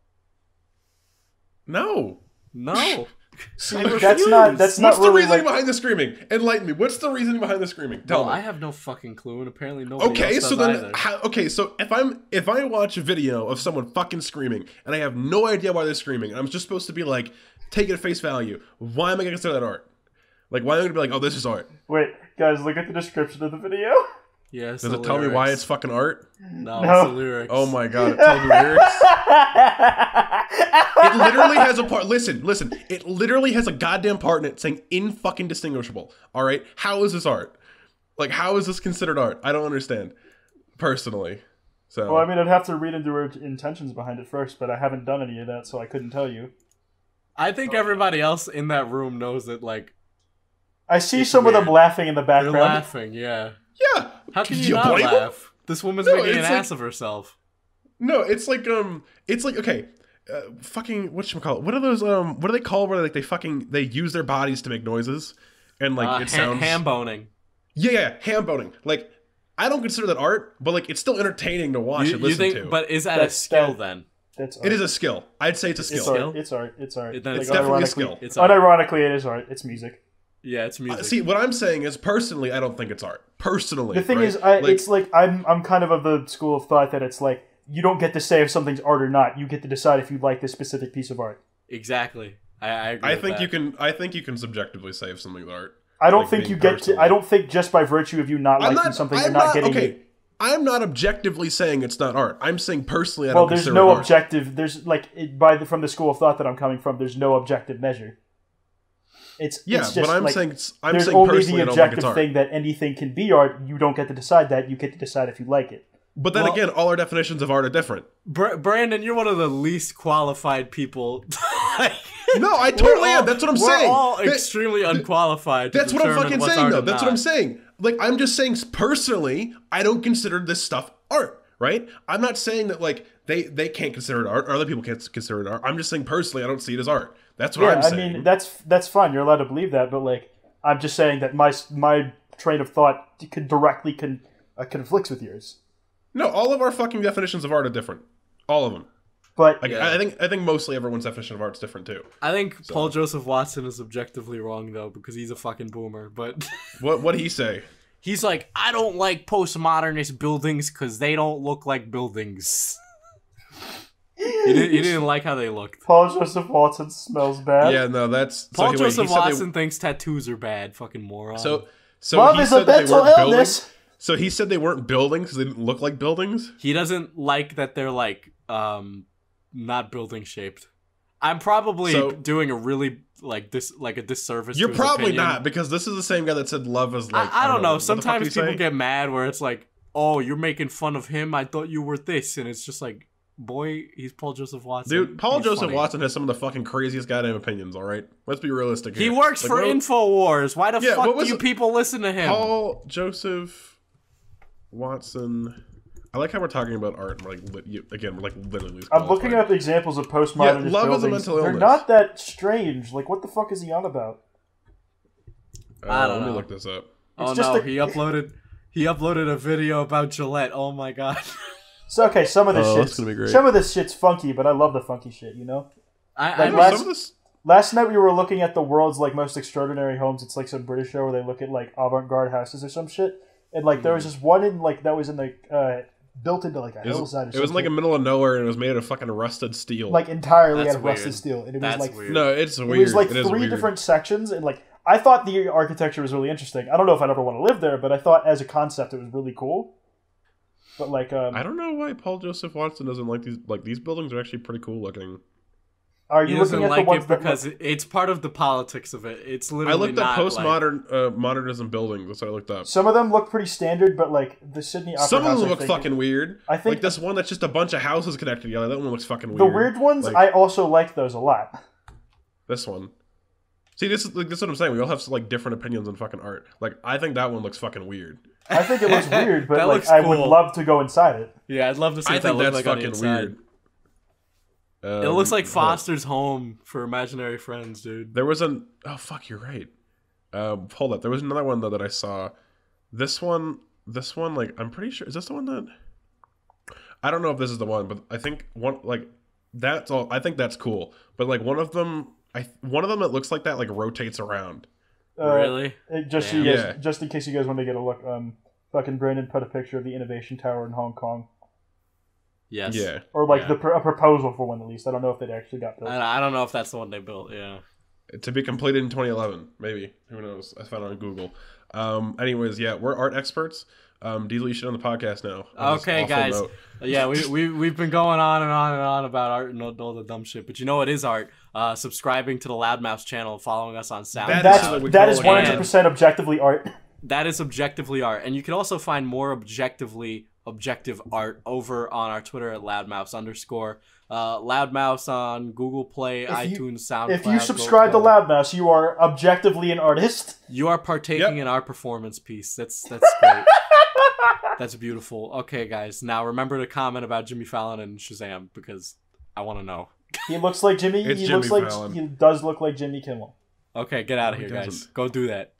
No. No. See, I that's refuse. not What's really the reasoning like. behind the screaming? Enlighten me. What's the reasoning behind the screaming? Tell Well, me. I have no fucking clue, and apparently nobody Okay, else so does then, either. so if I watch a video of someone fucking screaming and I have no idea why they're screaming, and I'm just supposed to be like, take it at face value, why am I gonna consider that art? Like, why am I gonna be like, oh, this is art? Wait, guys, look at the description of the video. Yeah, Does it tell me why it's fucking art? No, No. it's the lyrics. Oh my god, it tells me lyrics. It literally has a part. Listen. It literally has a goddamn part in it saying in fucking distinguishable. All right, how is this art? Like, how is this considered art? I don't understand, personally. So, Well, I mean, I'd have to read into her intentions behind it first, but I haven't done any of that, so I couldn't tell you. I think everybody else in that room knows that, like, I see It's some of weird. them laughing in the they're background. laughing, yeah. yeah. How can Do you not blame them? laugh? This woman's No, making an it's like- ass of herself. No, it's like okay. Fucking whatchamacallit? What are those what do they call where like they use their bodies to make noises and like it sounds ham boning. yeah, ham boning. Like, I don't consider that art, but like it's still entertaining to watch and listen to. But is that a That's- skill that- then? That's art. It is a skill. I'd say it's a It's skill. art. It's art. It's art. Then It's Like, definitely a unironically- skill. It's art. Unironically, it is art. It's music. Yeah, it's music. See, what I'm saying is personally, I don't think it's art. Personally, The thing right? is, it's like I'm kind of the school of thought that it's like you don't get to say if something's art or not. You get to decide if you like this specific piece of art. Exactly. I agree. I with think that. you can. I think you can subjectively say if something's art. I don't Like, think being you get personal. to. I don't think just by virtue of you not liking something, you're not getting okay. it. I'm not objectively saying it's not art. I'm saying personally, I Well, don't there's consider no it art. objective. There's like from the school of thought that I'm coming from. There's no objective measure. It's just but I'm like, saying I'm there's saying only personally, the I don't think it's objective art. thing that anything can be art. You don't get to decide that. You get to decide if you like it. But then Well- again, all our definitions of art are different. Brandon, you're one of the least qualified people. No, I totally am. That's what I'm saying. We're all That- extremely unqualified. To That's what I'm determine fucking what's saying, art though. or That's what not. I'm saying. Like, I'm just saying personally, I don't consider this stuff art, right? I'm not saying that like they can't consider it art, or other people can't consider it art. I'm just saying personally, I don't see it as art. That's what Yeah, I'm I saying. mean that's fine. You're allowed to believe that, but like I'm just saying that my train of thought directly conflicts with yours. No, all of our fucking definitions of art are different. All of them. But Like, Yeah. I think mostly everyone's definition of art's different too. I think Paul Joseph Watson is objectively wrong though because he's a fucking boomer. But What'd he say? he's like, I don't like postmodernist buildings because they don't look like buildings. He didn't like how they looked. Paul Joseph Watson smells bad. Yeah, no, that's Paul he Joseph said they- Watson thinks tattoos are bad. Fucking moron. So Love he is said a that they mental weren't illness. buildings. So he said they weren't buildings because they didn't look like buildings. he doesn't like that they're like not building shaped. I'm probably So- doing a really like a disservice. You're to his probably opinion. not, because this is the same guy that said love is like. I don't know. what the fuck Sometimes did he people say? get mad where it's like, oh, you're making fun of him. I thought you were this, and it's just like, boy, he's Paul Joseph Watson. Dude, Paul He's Joseph funny. Watson has some of the fucking craziest goddamn opinions. All right, let's be realistic. He here. works Like, for what- Infowars. Why the Yeah, fuck what do was you it? people listen to him? Paul Joseph Watson. I like how we're talking about art. And we're like, we're like literally. I'm looking at the examples of postmodernist Yeah, love is a buildings. mental They're illness. not that strange. Like, what the fuck is he on about? I don't Let me know. look this up. Oh It's just no, a- he uploaded a video about Gillette. Oh my god. So okay, some of this Oh, that's shit's gonna be great. some of this shit's funky, but I love the funky shit. You know. I Like know last- Some of this. Last night we were looking at the world's like most extraordinary homes. It's like some British show where they look at like avant-garde houses or some shit. And like there was this one in like that was in the built into like a hillside. Or It was some like in shit. the middle of nowhere, and it was made out of fucking rusted steel. Like entirely That's out of rusted weird. steel, and it That's was like weird. no, it's it weird. was like It is three weird. different sections, and like I thought the architecture was really interesting. I don't know if I'd ever want to live there, but I thought as a concept it was really cool. But like, I don't know why Paul Joseph Watson doesn't like these. Like, these buildings are actually pretty cool looking. are He you doesn't looking at like the ones it that because it's part of the politics of it. It's I literally looked up not postmodern modernism buildings. That's what I looked up. some of them look pretty standard, but like the Sydney Opera Some of House, them I look think- fucking weird. I think like this one that's just a bunch of houses connected together. That one looks fucking weird. the weird ones. Like, I also like those a lot. this one. See, this is what I'm saying. We all have like different opinions on fucking art. Like, I think that one looks fucking weird. I think it looks weird, but That like looks I would cool. love to go inside it. Yeah, I'd love to see I what that think looks that's like on the fucking inside. weird. It looks like hold on. Foster's home for imaginary friends, dude. There was an. Oh fuck, you're right. Hold up. There was another one though that I saw. This one. Like, I'm pretty sure. Is this the one that? I don't know if this is the one, but I think one like that's all. I think that's cool. But like one of them that looks like that like rotates around. Really? Just Damn. just in case you guys want to get a look, fucking Brandon put a picture of the Innovation Tower in Hong Kong. Yes. Yeah. Or like a proposal for one at least. I don't know if it actually got built. I don't know if that's the one they built. Yeah. To be completed in 2011, maybe. Who knows? I found it on Google. Anyways, yeah, we're art experts. Delete shit on the podcast now. Okay, guys. Yeah, we've been going on and on and on about art and all the dumb shit, but you know what is art? Subscribing to the Loudmouths channel, following us on SoundCloud. That is 100% objectively art. That is objectively art, and you can also find more objective art over on our Twitter at loudmouths_. Loudmouths on Google Play, iTunes, SoundCloud. If you subscribe to Loudmouths, you are objectively an artist. You are partaking in our performance piece. That's great. That's beautiful. Okay, guys. Now remember to comment about Jimmy Fallon and Shazam because I want to know. He looks like Jimmy. He does look like Jimmy Kimmel. Okay, get out of here, guys. Go do that.